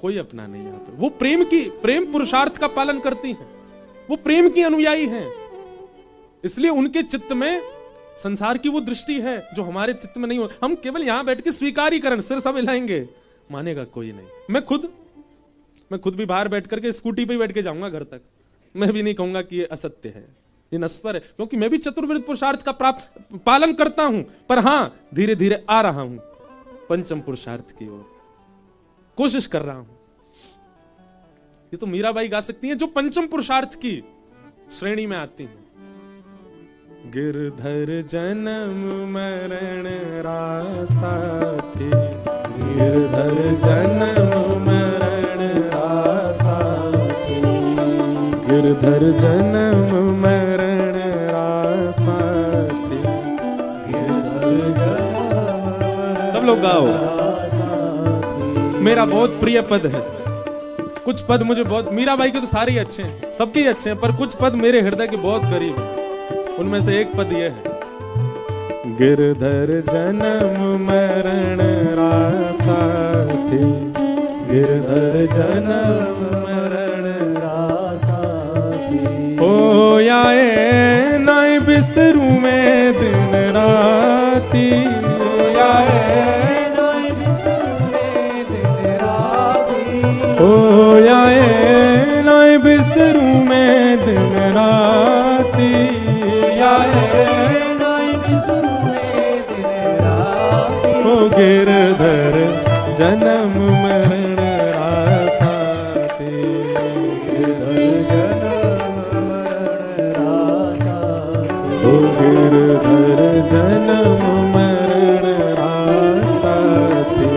कोई अपना नहीं यहां पे। वो प्रेम पुरुषार्थ का पालन करती हैं, वो प्रेम की अनुयायी हैं, इसलिए उनके चित्त में संसार की वो दृष्टि है जो हमारे चित्त में नहीं हो। हम केवल यहां बैठ के स्वीकारीकरण, सिर सब हिलाएंगे, मानेगा कोई नहीं। मैं खुद मैं खुद भी बाहर बैठ करके स्कूटी पे ही बैठ के जाऊंगा घर तक। मैं भी नहीं कहूंगा कि ये असत्य है, ये नश्वर है, क्योंकि मैं भी चतुर्विध पुरुषार्थ का पालन करता हूं। पर हां, धीरे धीरे आ रहा हूं पंचम पुरुषार्थ की ओर, कोशिश कर रहा हूं। ये तो मीराबाई गा सकती हैं जो पंचम पुरुषार्थ की श्रेणी में आती हैं। गिरधर जन्म मरण रासा थे, गिरधर जन्म मरण रासा थे, गिरधर जन्म मरण रासा थे, गिरधर जन्म। सब लोग गाओ। मेरा बहुत प्रिय पद है, कुछ पद मुझे बहुत, मीराबाई के तो सारे ही अच्छे हैं, सबके ही अच्छे हैं, पर कुछ पद मेरे हृदय के बहुत करीब है। उनमें से एक पद यह है, गिरधर जन्म मरण रासा थे, गिरधर जन्म मरण रासा थे, हो आए नाय बिसरू में दिन राती, नाय बिसरू में दिन राती, हो आए नाय बिसरू में दिन राती, हो गिरधर जन्म मरण रासा थे, गिरधर जन्म मरण रासा थे, हो गिरधर जन्म मरण रासा थे,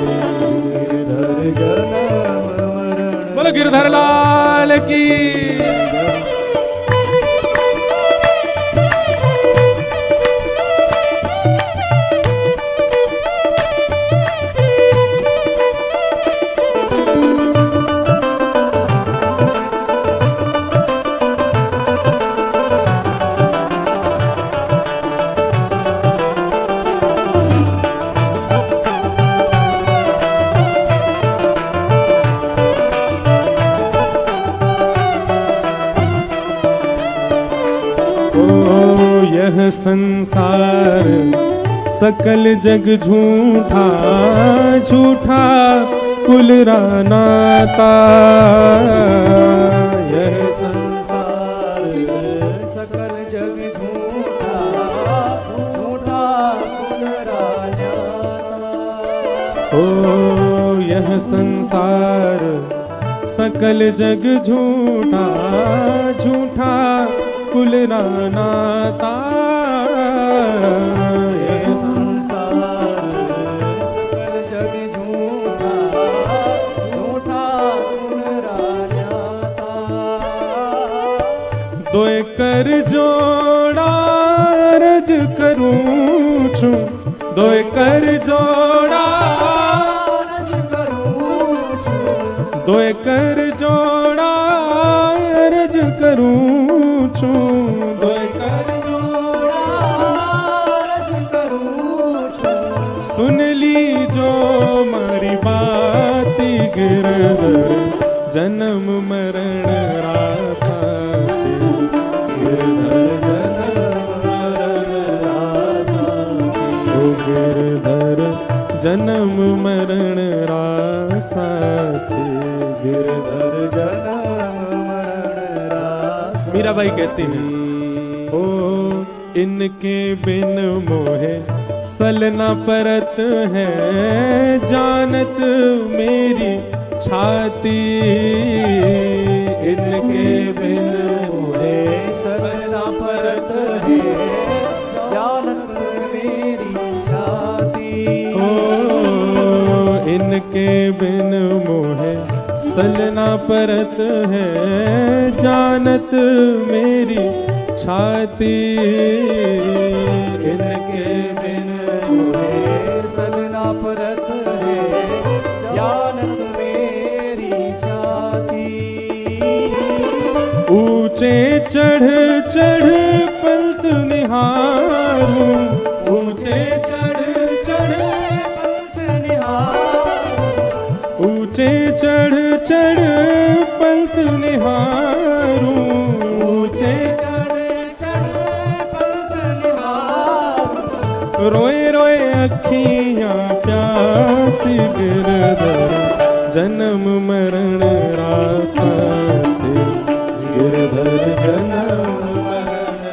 गिरधर जन्म मरण। बोलो गिरधर लाल की। संसार सकल जग झूठा, झूठा कुलरा नाता, यह संसार सकल जग झूठा, झूठा कुलरा नाता, ओ यह संसार सकल जग झूठा, झूठा कुलरा नाता, ये संसार सकल जग झूठा, झूठा कुलरा नाता, दोय कर जोड़ा रज करूं छू, दोय कर जोड़ा रज करूं छू, दोय कर जोड़ा रज करूं छू, दोय कर जोड़ा रज करूं छू, सुन ली जो मारी बाती, गिरधर जन्म मरण रासा थे, गिरधर जन्म मरण रासा थे, ओ गिरधर जन्म मरण रासा थे, गिरधर जन्म मरण रासा। मीराबाई कहती हैं, ओ इनके बिन मोहे सलना परत है, जानत मेरी छाती, इनके बिन मोहे सलना परत है, जानत मेरी छाती, ओ इनके बिन मोहे सलना परत है, जानत मेरी छाती, इनके बिन मोहे सलना परत है, जानत मेरी छाती, ऊंचे चढ़ चढ़ पंथ निहारूं, ऊंचे चढ़ चढ़ पंथ निहारूं, ऊंचे चढ़ चढ़ पंथ निहारूं, ऊंचे चढ़ चढ़ पंथ निहारूं, रोए रोए अखियां प्यासी, गिरधर जन्म मरण रासाते, गिरधर जन्म मरण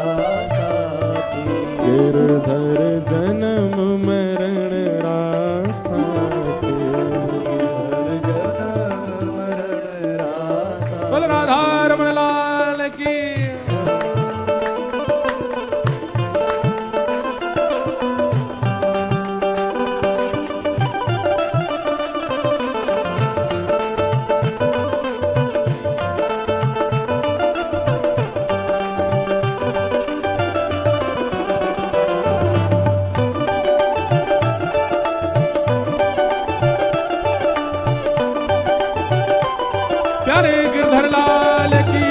रासाते, गिरधर जन्म मरण रासाते, गिरधर जन्म मरण रासाते। बोल राधा रमण लाल की। प्यारे गिरधर लाल की।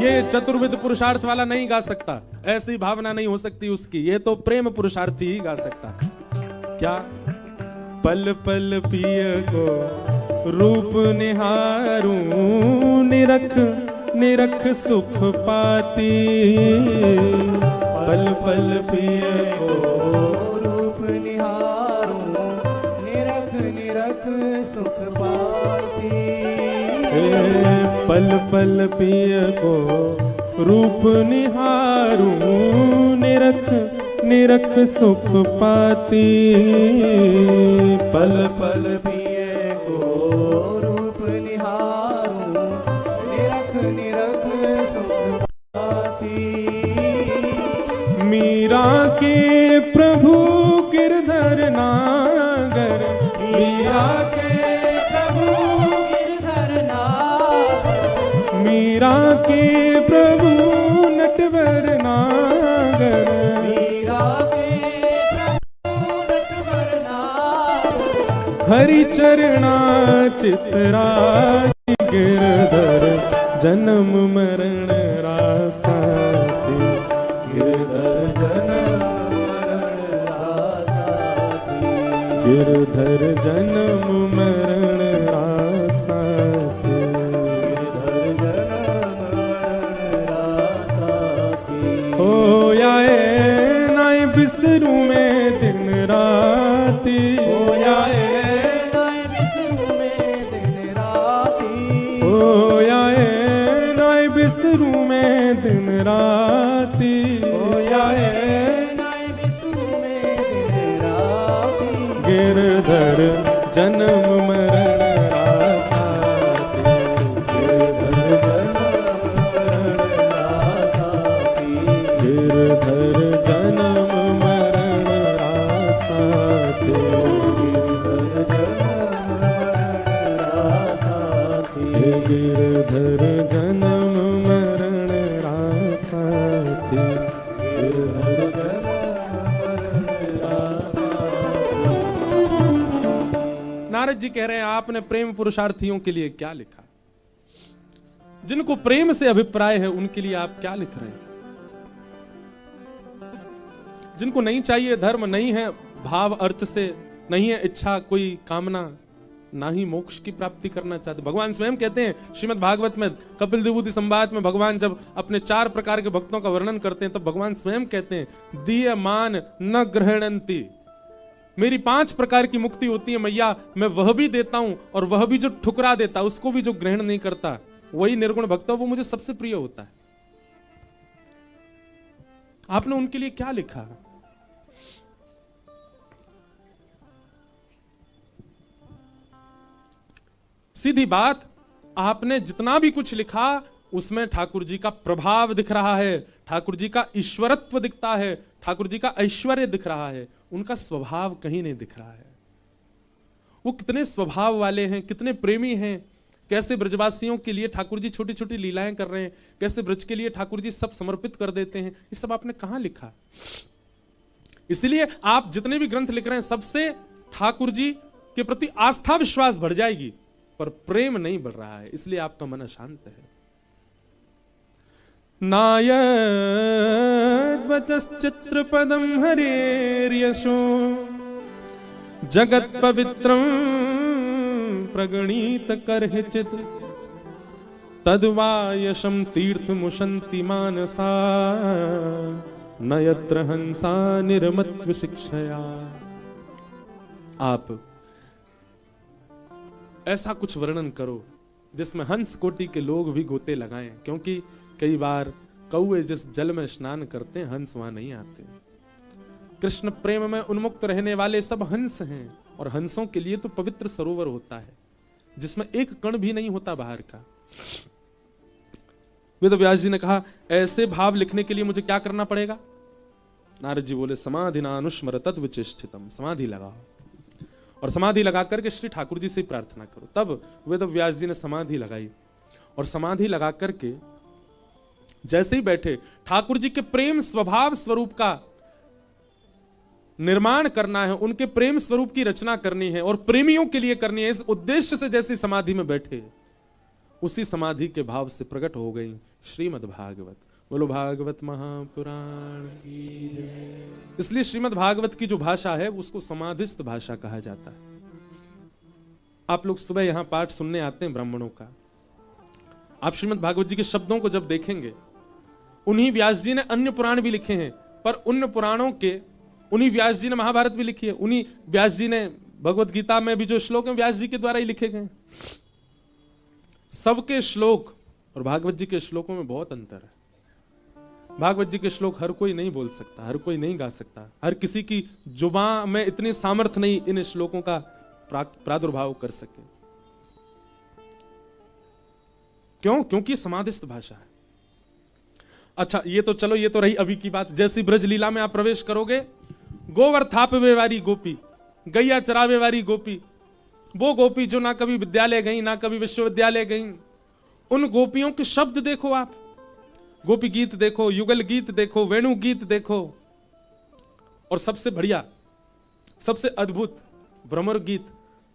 ये चतुर्विध पुरुषार्थ वाला नहीं गा सकता, ऐसी भावना नहीं हो सकती उसकी, ये तो प्रेम पुरुषार्थी ही गा सकता। क्या? पल पल पिय को रूप निहारूं, निरख निरख सुख पाती, पल पल पिय को रूप निहारूं, निरख निरख सुख पाती। पल पल पिय को रूप निहारूं, निरख निरख सुख पाती, पल पल पिय को रूप निहारूं, निरख निरख सुख पाती। मीरा के प्रभु गिरधर नागर, मीरा के प्रभु गिरधर नागर, मीरा के प्रभु नटवर नागर, मीरा के प्रभु नटवर नागर। हरि चरणा चित्रा, गिरधर जन्म मरण रासाते, गिरधर जन्म मरण रासाते, गिरधर जन्म मरण रासाते, गिरधर जन्म मरण रासाते। हो आए नाय बिसरू में दिन राती, हो आए नाय बिसरू में दिन राती, हो आए नाय बिसरू में दिन राती, हो आए नाय बिसरू में दिन राती। गिरधर जन्म मरण रासाते, गिरधर जन्म मरण रासाते, गिरधर जन्म मरण रासाते, गिरधर जन्म मरण रासाते, गिरधर जन्म मरण रासाते, गिरधर जन्म मरण रासाते। नारद जी कह रहे हैं आपने प्रेम पुरुषार्थियों के लिए क्या लिखा? जिनको प्रेम से अभिप्राय है उनके लिए आप क्या लिख रहे हैं? जिनको नहीं चाहिए धर्म, नहीं है भाव अर्थ से, नहीं है इच्छा कोई कामना, ना ही मोक्ष की प्राप्ति करना चाहते। भगवान स्वयं कहते हैं श्रीमद् भागवत में कपिल विभूति संवाद में, भगवान जब अपने 4 प्रकार के भक्तों का वर्णन करते हैं तब भगवान स्वयं कहते हैं दीयमान न ग्रहणंती, मेरी 5 प्रकार की मुक्ति होती है मैया, मैं वह भी देता हूं और वह भी जो ठुकरा देता, उसको भी जो ग्रहण नहीं करता, वही निर्गुण भक्त, वो मुझे सबसे प्रिय होता है। आपने उनके लिए क्या लिखा? सीधी बात, आपने जितना भी कुछ लिखा उसमें ठाकुर जी का प्रभाव दिख रहा है, ठाकुर जी का ईश्वरत्व दिखता है, ठाकुर जी का ऐश्वर्य दिख रहा है, उनका स्वभाव कहीं नहीं दिख रहा है। वो कितने स्वभाव वाले हैं, कितने प्रेमी हैं, कैसे ब्रजवासियों के लिए ठाकुर जी छोटी छोटी लीलाएं कर रहे हैं, कैसे ब्रज के लिए ठाकुर जी सब समर्पित कर देते हैं, ये सब आपने कहां लिखा? इसलिए आप जितने भी ग्रंथ लिख रहे हैं सबसे ठाकुर जी के प्रति आस्था विश्वास बढ़ जाएगी, पर प्रेम नहीं बढ़ रहा है, इसलिए आपका मन अशांत है। नायद्वचश्चित्र पदम हरेर्यशो जगत पवित्रम प्रगणित करहिचित तद्वा यशम तीर्थ मुशंति मानसा न यत्र हंसा निर्मत्व शिक्षया। आप ऐसा कुछ वर्णन करो जिसमें हंस कोटि के लोग भी गोते लगाएं, क्योंकि कई बार कौए जिस जल में स्नान करते हैं हंस वहां नहीं आते। कृष्ण प्रेम में उन्मुक्त रहने वाले सब हंस हैं, और हंसों के लिए तो पवित्र सरोवर होता है जिसमें एक कण भी नहीं होता बाहर का। वेद व्यास जी ने कहा ऐसे भाव लिखने के लिए मुझे क्या करना पड़ेगा? नारद जी बोले समाधिनानुस्मर तद्विचेष्टितम, समाधि लगाओ, और समाधि लगा करके श्री ठाकुर जी से प्रार्थना करो। तब वेद व्यास जी ने समाधि लगाई, और समाधि लगा करके जैसे ही बैठे, ठाकुर जी के प्रेम स्वभाव स्वरूप का निर्माण करना है, उनके प्रेम स्वरूप की रचना करनी है और प्रेमियों के लिए करनी है, इस उद्देश्य से जैसी समाधि में बैठे, उसी समाधि के भाव से प्रकट हो गई श्रीमद् भागवत। बोलो भागवत महापुराण की जय। इसलिए श्रीमद् भागवत की जो भाषा है उसको समाधिस्थ भाषा कहा जाता है। आप लोग सुबह यहां पाठ सुनने आते हैं ब्राह्मणों का, आप श्रीमद् भागवत जी के शब्दों को जब देखेंगे, उन्हीं व्यास जी ने अन्य पुराण भी लिखे हैं, पर उन पुराणों के उन्हीं व्यास जी ने महाभारत भी लिखी है, उन्हीं व्यास जी ने भगवत गीता में भी जो श्लोक हैं व्यास जी के द्वारा ही लिखे गए। सबके श्लोक और भागवत जी के श्लोकों में बहुत अंतर है। भागवत जी के श्लोक हर कोई नहीं बोल सकता, हर कोई नहीं गा सकता, हर किसी की जुबान में इतनी सामर्थ्य नहीं इन श्लोकों का प्रादुर्भाव कर सके। क्यों? क्योंकि समाधिस्थ भाषा है। अच्छा, ये तो चलो, ये तो रही अभी की बात। जैसी ब्रज लीला में आप प्रवेश करोगे, गोवर थापवे वाली गोपी, गैया चरावे वाली गोपी, वो गोपी जो ना कभी विद्यालय गई ना कभी विश्वविद्यालय गई, उन गोपियों के शब्द देखो आप, गोपी गीत देखो, युगल गीत देखो, वेणु गीत देखो, और सबसे बढ़िया, सबसे अद्भुत भ्रमर गीत,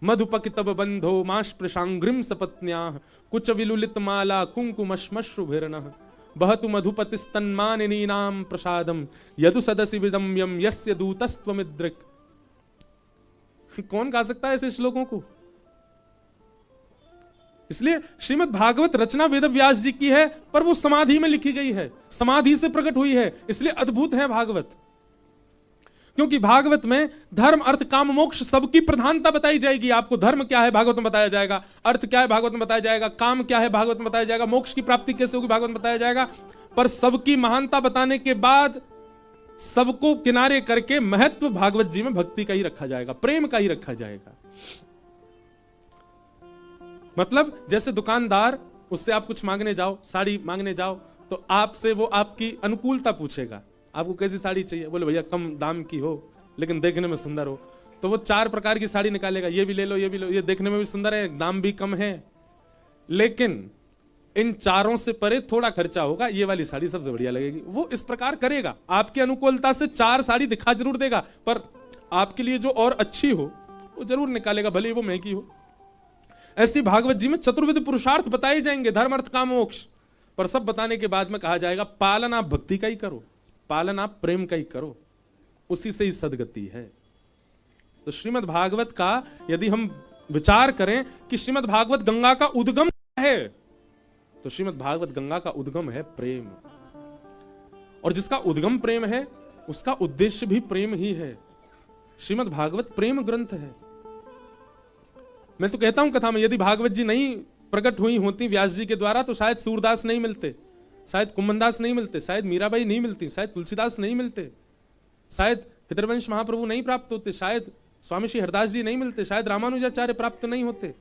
मधुपक तब बंधो माश प्रशांग्रिम सपत्न्या कुच विलुलित माला कुंकुमश्मश्रुभिर्नः बहतु मधुपतिस्तन्मानिनी नाम प्रसादम यदु सदसि विदम्यम यस्य दूतस्त्वमिद्रिक। कौन गा सकता है ऐसे श्लोकों को? इसलिए श्रीमद् भागवत रचना वेद व्यास जी की है, पर वो समाधि में लिखी गई है, समाधि से प्रकट हुई है, इसलिए अद्भुत है भागवत। क्योंकि भागवत में धर्म अर्थ काम मोक्ष सबकी प्रधानता बताई जाएगी। आपको धर्म क्या है भागवत में बताया जाएगा, अर्थ क्या है भागवत में बताया जाएगा, काम क्या है भागवत में बताया जाएगा, मोक्ष की प्राप्ति कैसे होगी भागवत में बताया जाएगा। पर सबकी महानता बताने के बाद सबको किनारे करके महत्व भागवत जी में भक्ति का ही रखा जाएगा, प्रेम का ही रखा जाएगा। मतलब जैसे दुकानदार, उससे आप कुछ मांगने जाओ, साड़ी मांगने जाओ, तो आपसे वो आपकी अनुकूलता पूछेगा, आपको कैसी साड़ी चाहिए? बोले भैया कम दाम की हो लेकिन देखने में सुंदर हो। तो वो 4 प्रकार की साड़ी निकालेगा, ये भी ले लो, ये भी लो, ये देखने में भी सुंदर है, दाम भी कम है, लेकिन इन चारों से परे थोड़ा खर्चा होगा, ये वाली साड़ी सबसे बढ़िया लगेगी। वो इस प्रकार करेगा, आपकी अनुकूलता से 4 साड़ी दिखा जरूर देगा, पर आपके लिए जो और अच्छी हो वो जरूर निकालेगा, भले वो महंगी हो। ऐसी भागवत जी में चतुर्विध पुरुषार्थ बताए जाएंगे, धर्म अर्थ काम मोक्ष, पर सब बताने के बाद में कहा जाएगा पालन आप भक्ति का ही करो, पालन आप प्रेम का ही करो, उसी से ही सदगति है। तो श्रीमद् भागवत का यदि हम विचार करें कि श्रीमद् भागवत गंगा का उद्गम है, तो श्रीमद् भागवत गंगा का उद्गम है प्रेम, और जिसका उद्गम प्रेम है उसका उद्देश्य भी प्रेम ही है। श्रीमद् भागवत प्रेम ग्रंथ है। मैं तो कहता हूं कथा में, यदि भागवत जी नहीं प्रकट हुई होती व्यास जी के द्वारा, तो शायद सूरदास नहीं मिलते, शायद कुम्भनदास नहीं मिलते, शायद मीराबाई नहीं मिलती, शायद तुलसीदास नहीं मिलते, शायद हितरवंश महाप्रभु नहीं प्राप्त होते, शायद स्वामी श्री हरदास जी नहीं मिलते, शायद रामानुजाचार्य प्राप्त नहीं होते।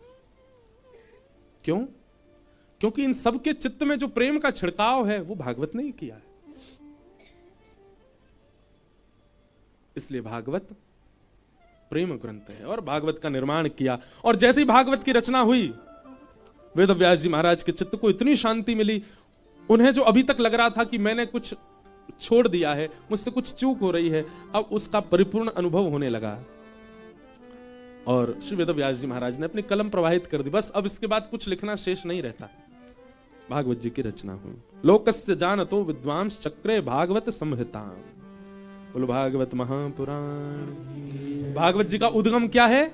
क्यों? क्योंकि इन सबके चित्त में जो प्रेम का छिड़काव है वो भागवत ने ही किया है। इसलिए भागवत प्रेम ग्रंथ है, और भागवत का निर्माण किया, और जैसे ही भागवत की रचना हुई, वेद व्यास जी महाराज के चित्त को इतनी शांति मिली, उन्हें जो अभी तक लग रहा था कि मैंने कुछ छोड़ दिया है, मुझसे कुछ चूक हो रही है, अब उसका परिपूर्ण अनुभव होने लगा, और श्री वेद व्यास जी महाराज ने अपनी कलम प्रवाहित कर दी। बस अब इसके बाद कुछ लिखना शेष नहीं रहता। भागवत जी की रचना हुई। लोकस्य जानतो विद्वांस चक्रे भागवत संहिता। बोलो भागवत महापुराण। भागवत जी का उद्गम क्या है?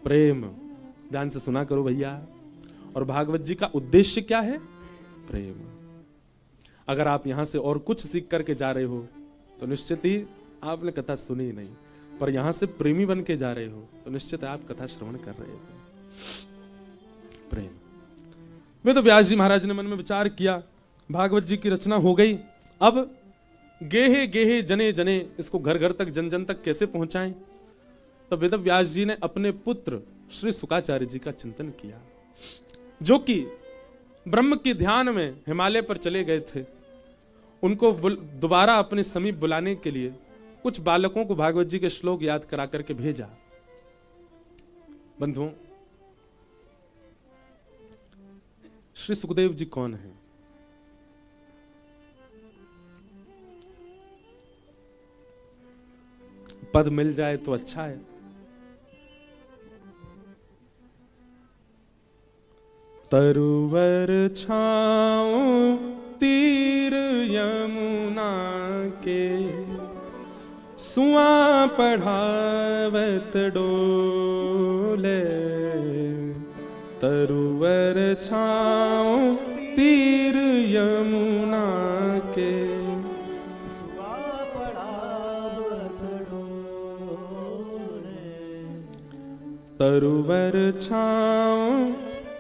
प्रेम। ध्यान से सुना करो भैया। और भागवत जी का उद्देश्य क्या है? प्रेम। अगर आप यहां से और कुछ सीख करके जा रहे हो तो निश्चित ही आपने कथा सुनी ही नहीं, पर यहां से प्रेमी बन के जा रहे हो तो निश्चित आप कथा श्रवण कर रहे हो। प्रेम। वे तो व्यास जी महाराज ने मन में विचार किया, भागवत जी की रचना हो गई, अब गेहे गेहे जने जने इसको घर घर तक जन जन तक कैसे पहुंचाएं। तब वेद व्यास जी ने अपने पुत्र श्री शुकाचार्य जी का चिंतन किया, जो कि ब्रह्म के ध्यान में हिमालय पर चले गए थे। उनको दोबारा अपने समीप बुलाने के लिए कुछ बालकों को भागवत जी के श्लोक याद करा करके भेजा। बंधुओं, श्री सुखदेव जी कौन है? पद मिल जाए तो अच्छा है। तरुवर छाओ तीर यमुना के, सुआ पढ़ावत डोले। तरुवर छाओ तीर यमुना के, तरुवर छाओ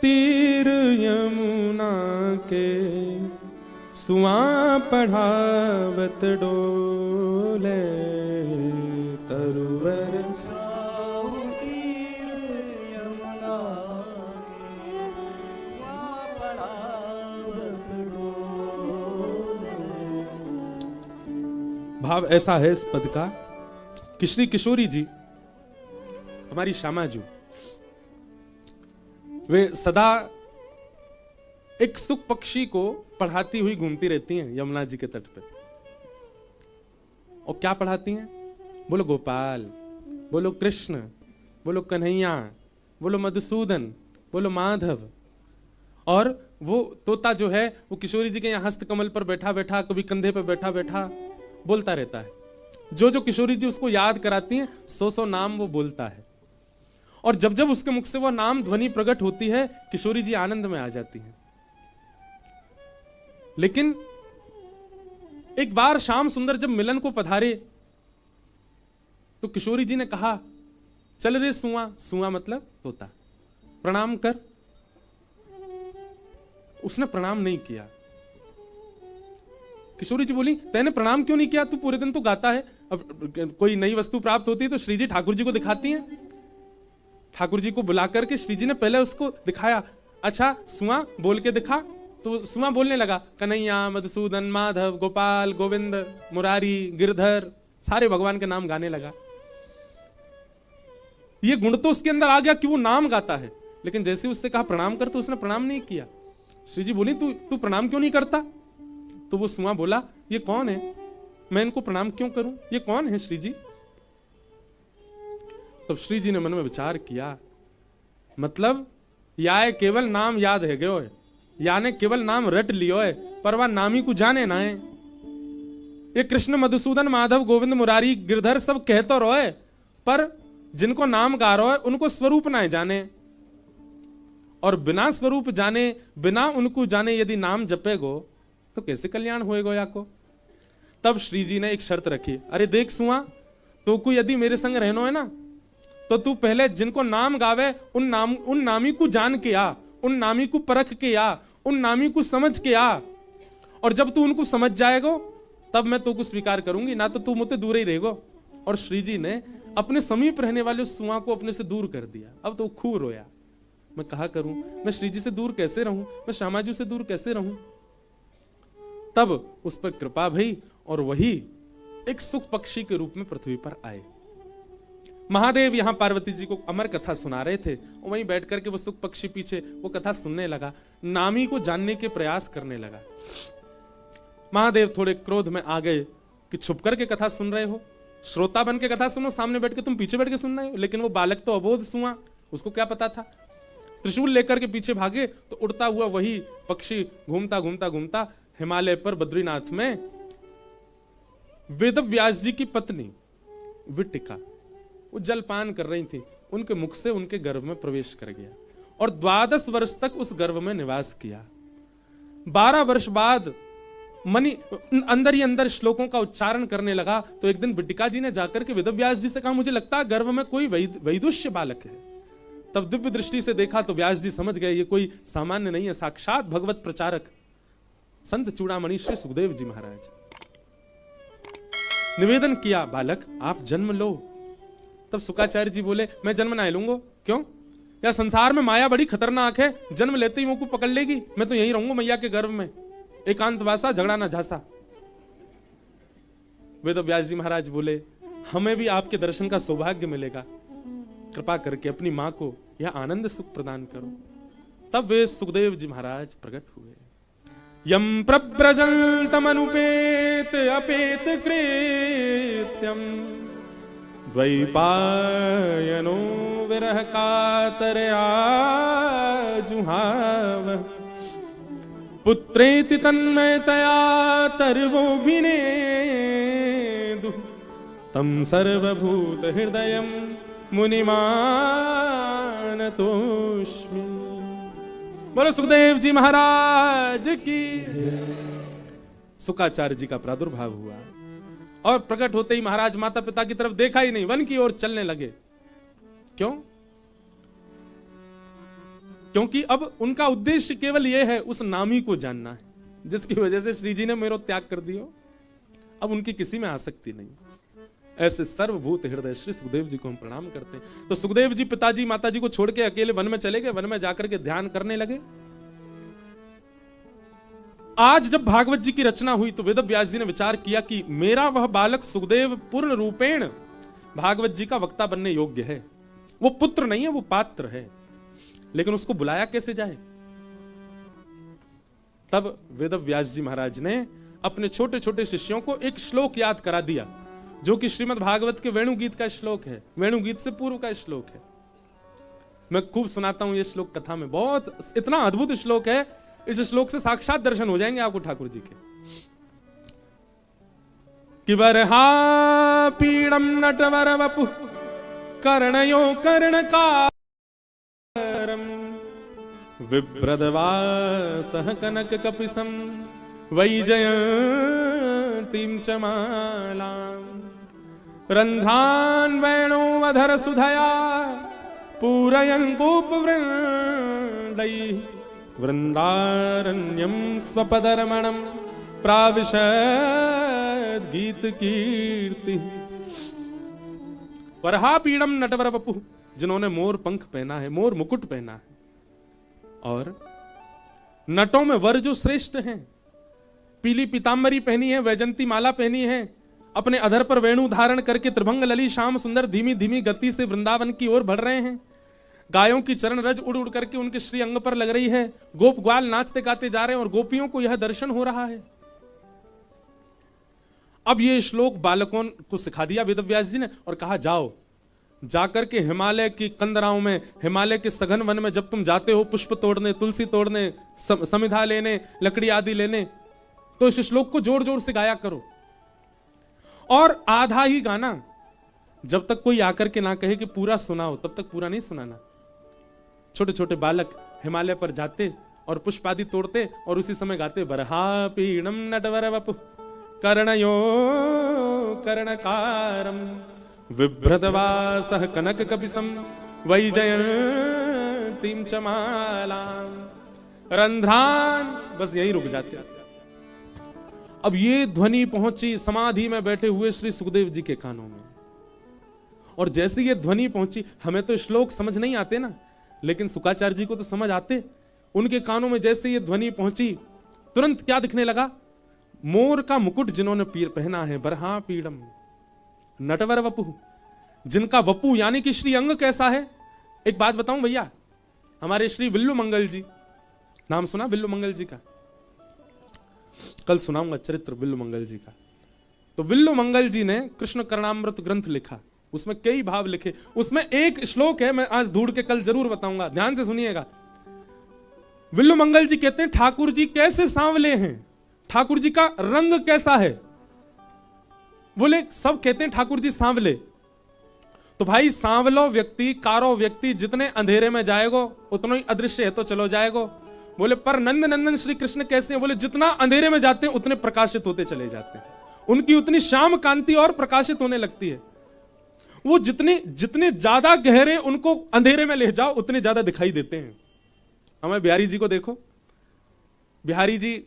तीर यमुना के, सुआ पढ़ावत डोले। तरुवर छाओ तीर यमुना के, सुआ पढ़ावत डोले। भाव ऐसा है इस पद का कि श्री किशोरी जी, हमारी श्यामा जी, वे सदा एक सुख पक्षी को पढ़ाती हुई घूमती रहती हैं यमुना जी के तट पे। और क्या पढ़ाती हैं? बोलो गोपाल, बोलो कृष्ण, बोलो कन्हैया, बोलो मधुसूदन, बोलो माधव। और वो तोता जो है वो किशोरी जी के यहाँ हस्त कमल पर बैठा बैठा, कभी कंधे पर बैठा बैठा बोलता रहता है। जो जो किशोरी जी उसको याद कराती हैं, 100 नाम वो बोलता है। और जब जब उसके मुख से वो नाम ध्वनि प्रकट होती है, किशोरी जी आनंद में आ जाती हैं। लेकिन एक बार श्याम सुंदर जब मिलन को पधारे तो किशोरी जी ने कहा, चल रे सुआ, सुआ मतलब तोता, प्रणाम कर। उसने प्रणाम नहीं किया। किशोरी जी बोली, तैने प्रणाम क्यों नहीं किया? तू पूरे दिन तो गाता है। अब कोई नई वस्तु प्राप्त होती है तो श्री जी ठाकुर जी को दिखाती हैं। ठाकुर जी को बुला करके श्री जी ने पहले उसको दिखाया, अच्छा सुआ बोल के दिखा। तो सुआ बोलने लगा, कन्हैया, मधुसूदन, माधव, गोपाल, गोविंद, मुरारी, गिरधर, सारे भगवान के नाम गाने लगा। ये गुण तो उसके अंदर आ गया कि वो नाम गाता है। लेकिन जैसे उससे कहा प्रणाम कर तो उसने प्रणाम नहीं किया। श्री जी बोली, तू प्रणाम क्यों नहीं करता? तो वो सुआ बोला, ये कौन है, मैं इनको प्रणाम क्यों करूं, ये कौन है श्री जी? तब श्री जी ने मन में विचार किया, मतलब या केवल नाम याद है गयो है, याने केवल नाम रट लियो है, पर वह नामी को जाने ना है। ये कृष्ण, मधुसूदन, माधव, गोविंद, मुरारी, गिरधर सब कह तो रहो है, पर जिनको नाम गा रहो है उनको स्वरूप ना जाने। और बिना स्वरूप जाने, बिना उनको जाने यदि नाम जपेगो तो कैसे कल्याण होएगो या को? तब श्री जी ने एक शर्त रखी, अरे देख सुआ, तो को यदि मेरे संग रहनो है ना, तो तू पहले जिनको नाम गावे उन नामी को जान के आ, उन नामी को परख के आ, उन नामी को समझ के आ। और जब तू उनको समझ जाएगो तब मैं तो को स्वीकार करूंगी, ना तो तू मुझसे दूर ही रहेगो। और श्री जी ने अपने समीप रहने वाले उस सुआ को अपने से दूर कर दिया। अब तो खूब रोया, मैं कहा करूं, मैं श्री जी से दूर कैसे रहूं, मैं श्यामा जी से दूर कैसे रहूं? तब उस पर कृपा भई और वही एक सुख पक्षी के रूप में पृथ्वी पर आए। महादेव यहां पार्वती जी को अमर कथा सुना रहे थे, वहीं बैठ करके वो सुख पक्षी पीछे वो कथा सुनने लगा, नामी को जानने के प्रयास करने लगा। महादेव थोड़े क्रोध में आ गए कि छुप करके कथा सुन रहे हो, श्रोता बन के कथा सुनो, सामने बैठ के तुम पीछे बैठ के सुन रहे हो। लेकिन वो बालक तो अबोध सुआ, उसको क्या पता था। त्रिशूल लेकर के पीछे भागे तो उड़ता हुआ वही पक्षी घूमता घूमता घूमता हिमालय पर बद्रीनाथ में वेद व्यास जी की पत्नी विटिका वो जलपान कर रही थी, उनके मुख से उनके गर्भ में प्रवेश कर गया। और 12 वर्ष तक उस गर्भ में निवास किया। 12 वर्ष बाद मनी अंदर ही अंदर श्लोकों का उच्चारण करने लगा। तो एक दिन बिड्डिका जी ने जाकर के वेदव्यास जी से कहा, मुझे लगता है गर्भ में कोई वैदुष्य बालक है। तब दिव्य दृष्टि से देखा तो व्यास जी समझ गए ये कोई सामान्य नहीं है, साक्षात भगवत प्रचारक संत चूड़ामणि श्री सुखदेव जी महाराज। निवेदन किया, बालक आप जन्म लो। तब शुकाचार्य जी बोले, मैं जन्म ना लूंगा। क्यों? या संसार में माया बड़ी खतरनाक है, जन्म लेते ही वो को पकड़ लेगी, मैं तो यहीं रहूंगा मैया के गर्भ में, एकांत वासा झगड़ा ना झांसा। वेद व्यास जी महाराज बोले, हमें भी आपके दर्शन का सौभाग्य मिलेगा, कृपा करके अपनी मां को यह आनंद सुख प्रदान करो। तब वे सुखदेव जी महाराज प्रकट हुए। यम प्रव्रजन्तमनुपेत अपेत कृत्यम द्वैपायनो विरह कातरया जुहाव पुत्रेति तन्मयतया तर्वोऽभिनेदु तम सर्वभूत हृदयं मुनिमानतोऽस्मि। बोलो सुखदेव जी महाराज की। शुकाचार्य जी का प्रादुर्भाव हुआ और प्रकट होते ही महाराज माता पिता की तरफ देखा ही नहीं, वन की ओर चलने लगे। क्यों? क्योंकि अब उनका उद्देश्य केवल यह है उस नामी को जानना है, जिसकी वजह से श्री जी ने मेरो त्याग कर दियो। अब उनकी किसी में आसक्ति नहीं। ऐसे सर्वभूत हृदय श्री सुखदेव जी को हम प्रणाम करते हैं। तो सुखदेव जी पिताजी माताजी को छोड़ के अकेले वन में चले गए। वन में जाकर के ध्यान करने लगे। आज जब भागवत जी की रचना हुई तो वेदव्यास जी ने विचार किया कि मेरा वह बालक सुखदेव पूर्ण रूपेण भागवत जी का वक्ता बनने योग्य है। वो पुत्र नहीं है, वो पात्र है, लेकिन उसको बुलाया कैसे जाए? तब वेदव्यास जी महाराज ने अपने छोटे छोटे शिष्यों को एक श्लोक याद करा दिया, जो कि श्रीमद् भागवत के वेणु गीत का श्लोक है, वेणु गीत से पूर्व का श्लोक है। मैं खूब सुनाता हूं ये श्लोक कथा में, बहुत इतना अद्भुत श्लोक है। इस श्लोक से साक्षात दर्शन हो जाएंगे आपको ठाकुर जी के। कि वरहा पीड़म नटवर वपु कर्णयो कर्णकारम विभ्रदवासः कनक कपिसं वैजयंतीं च मालां रंध्रान् वेणोऽधर सुधया पूरयन् गोपवृन्दैः वृंदारण्यं स्वपदरमणं प्राविशद् गीतकीर्ति। वरहापीडम नटवर वपु, जिन्होंने मोर पंख पहना है, मोर मुकुट पहना है, और नटों में वर जो श्रेष्ठ हैं, पीली पीतांबरी पहनी है, वैजंती माला पहनी है, अपने अधर पर वेणु धारण करके त्रिभंग लली श्याम सुंदर धीमी धीमी गति से वृंदावन की ओर बढ़ रहे हैं। गायों की चरण रज उड़ उड़ करके उनके श्री अंग पर लग रही है। गोप ग्वाल नाचते गाते जा रहे हैं और गोपियों को यह दर्शन हो रहा है। अब ये श्लोक बालकों को सिखा दिया वेदव्यास जी ने और कहा, जाओ जाकर के हिमालय की कंदराओं में, हिमालय के सघन वन में जब तुम जाते हो पुष्प तोड़ने, तुलसी तोड़ने, समिधा लेने, लकड़ी आदि लेने, तो इस श्लोक को जोर जोर से गाया करो। और आधा ही गाना, जब तक कोई आकर के ना कहे कि पूरा सुनाओ तब तक पूरा नहीं सुनाना। छोटे छोटे बालक हिमालय पर जाते और पुष्प आदि तोड़ते और उसी समय गाते, वरहापीडम नटवर वपु कर्णयो कर्णकारम विभ्रतवासः कनक कपिसं वैजयंतीं च मालां रंध्रान। बस यही रुक जाते। अब ये ध्वनि पहुंची समाधि में बैठे हुए श्री सुखदेव जी के कानों में, और जैसे ये ध्वनि पहुंची, हमें तो श्लोक समझ नहीं आते ना, लेकिन शुकाचार्य जी को तो समझ आते। उनके कानों में जैसे ये ध्वनि पहुंची, तुरंत क्या दिखने लगा? मोर का मुकुट जिन्होंने पीर पहना है, बरहा पीड़म नटवर वपु, जिनका वपु यानी कि श्री अंग कैसा है। एक बात बताऊं भैया, हमारे श्री विल्लु मंगल जी, नाम सुना विल्लु मंगल जी का? कल सुनाऊंगा चरित्र विल्लु मंगल जी का। तो विल्लु मंगल जी ने कृष्ण कर्णामृत ग्रंथ लिखा, उसमें कई भाव लिखे। उसमें एक श्लोक है, मैं आज ढूंढ के कल जरूर बताऊंगा, ध्यान से सुनिएगा। विल्लु मंगल जी कहते हैं, ठाकुर जी कैसे सांवले हैं, ठाकुर जी का रंग कैसा है। बोले सब कहते हैं ठाकुर जी सांवले, तो भाई सांवलो व्यक्ति, कारो व्यक्ति जितने अंधेरे में जाएगो उतना ही अदृश्य है तो चलो जाएगो। बोले पर नंद नंदन श्री कृष्ण कैसे हैं? बोले जितना अंधेरे में जाते हैं उतने प्रकाशित होते चले जाते हैं, उनकी उतनी श्याम कांति और प्रकाशित होने लगती है। वो जितने ज्यादा गहरे उनको अंधेरे में ले जाओ उतने ज्यादा दिखाई देते हैं। हमें बिहारी जी को देखो, बिहारी जी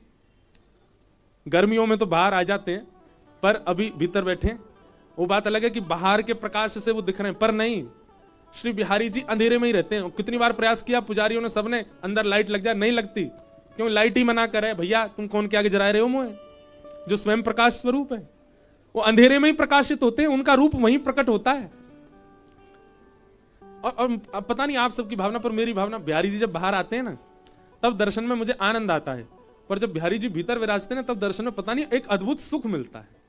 गर्मियों में तो बाहर आ जाते हैं पर अभी भीतर बैठे हैं, वो बात अलग है कि बाहर के प्रकाश से वो दिख रहे हैं, पर नहीं, श्री बिहारी जी अंधेरे में ही रहते हैं। कितनी बार प्रयास किया पुजारियों ने, सबने अंदर लाइट लग जाए, नहीं लगती। क्यों? लाइट ही मना करे, भैया तुम कौन के आगे जला रहे हो मुझे? जो स्वयं प्रकाश स्वरूप है वो अंधेरे में ही प्रकाशित होते हैं, उनका रूप वहीं प्रकट होता है। और पता नहीं आप सबकी भावना, पर मेरी भावना, बिहारी जी जब बाहर आते हैं ना तब दर्शन में मुझे आनंद आता है, पर जब बिहारी जी भीतर विराजते हैं ना तब दर्शन में पता नहीं एक अद्भुत सुख मिलता है।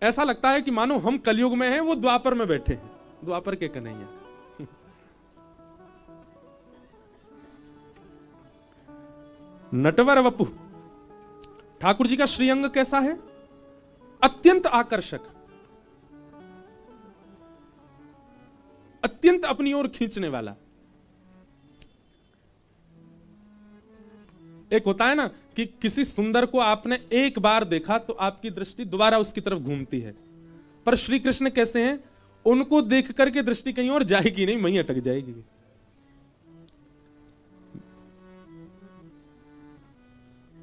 ऐसा लगता है कि मानो हम कलयुग में हैं, वो द्वापर में बैठे हैं, द्वापर के कन्हैया। नटवर वपु, ठाकुर जी का श्रीअंग कैसा है? अत्यंत आकर्षक, अत्यंत अपनी ओर खींचने वाला। एक होता है ना कि किसी सुंदर को आपने एक बार देखा तो आपकी दृष्टि दोबारा उसकी तरफ घूमती है, पर श्री कृष्ण कैसे हैं? उनको देख करके दृष्टि कहीं और जाएगी नहीं, वहीं अटक जाएगी।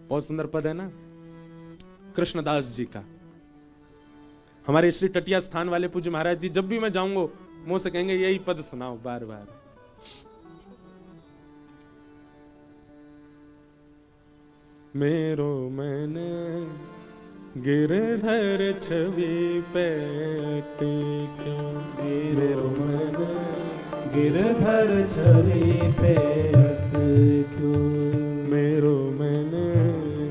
बहुत सुंदर पद है ना कृष्णदास जी का। हमारे श्री टटिया स्थान वाले पूज्य महाराज जी जब भी मैं जाऊंगा मुंह से कहेंगे यही पद सुनाओ बार बार। मेरो मन गिरधर छवि पे अटक्यो, मेरो मन गिरधर छवि पे अटक्यो, मेरो मन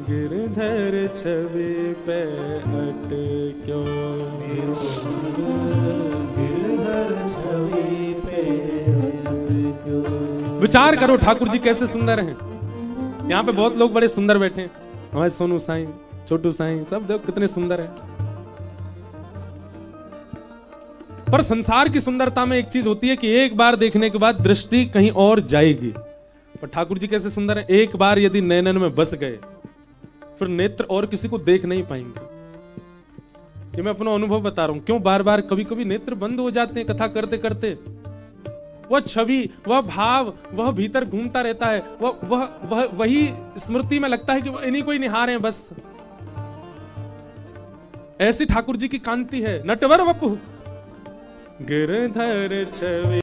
गिरधर छवि पे अटक्यो, मेरो मन गिरधर छवि पे अटक्यो। विचार करो ठाकुर जी कैसे सुंदर हैं। यहाँ पे बहुत लोग बड़े सुंदर बैठे हैं, हमारे सोनू साईं, छोटू साईं, सब देखो कितने सुंदर हैं। पर संसार की सुंदरता में एक चीज होती है कि एक बार देखने के बाद दृष्टि कहीं और जाएगी, पर ठाकुर जी कैसे सुंदर हैं, एक बार यदि नैनन में बस गए फिर नेत्र और किसी को देख नहीं पाएंगे। ये मैं अपना अनुभव बता रहा हूं। क्यों बार बार कभी कभी नेत्र बंद हो जाते हैं कथा करते करते, वह छवि, वह भाव, वह भीतर घूमता रहता है, वही स्मृति में लगता है कि वह इन्हीं को ही निहार हैं बस। ऐसी ठाकुर जी की कांति है। नटवर वपु गिरधर छवि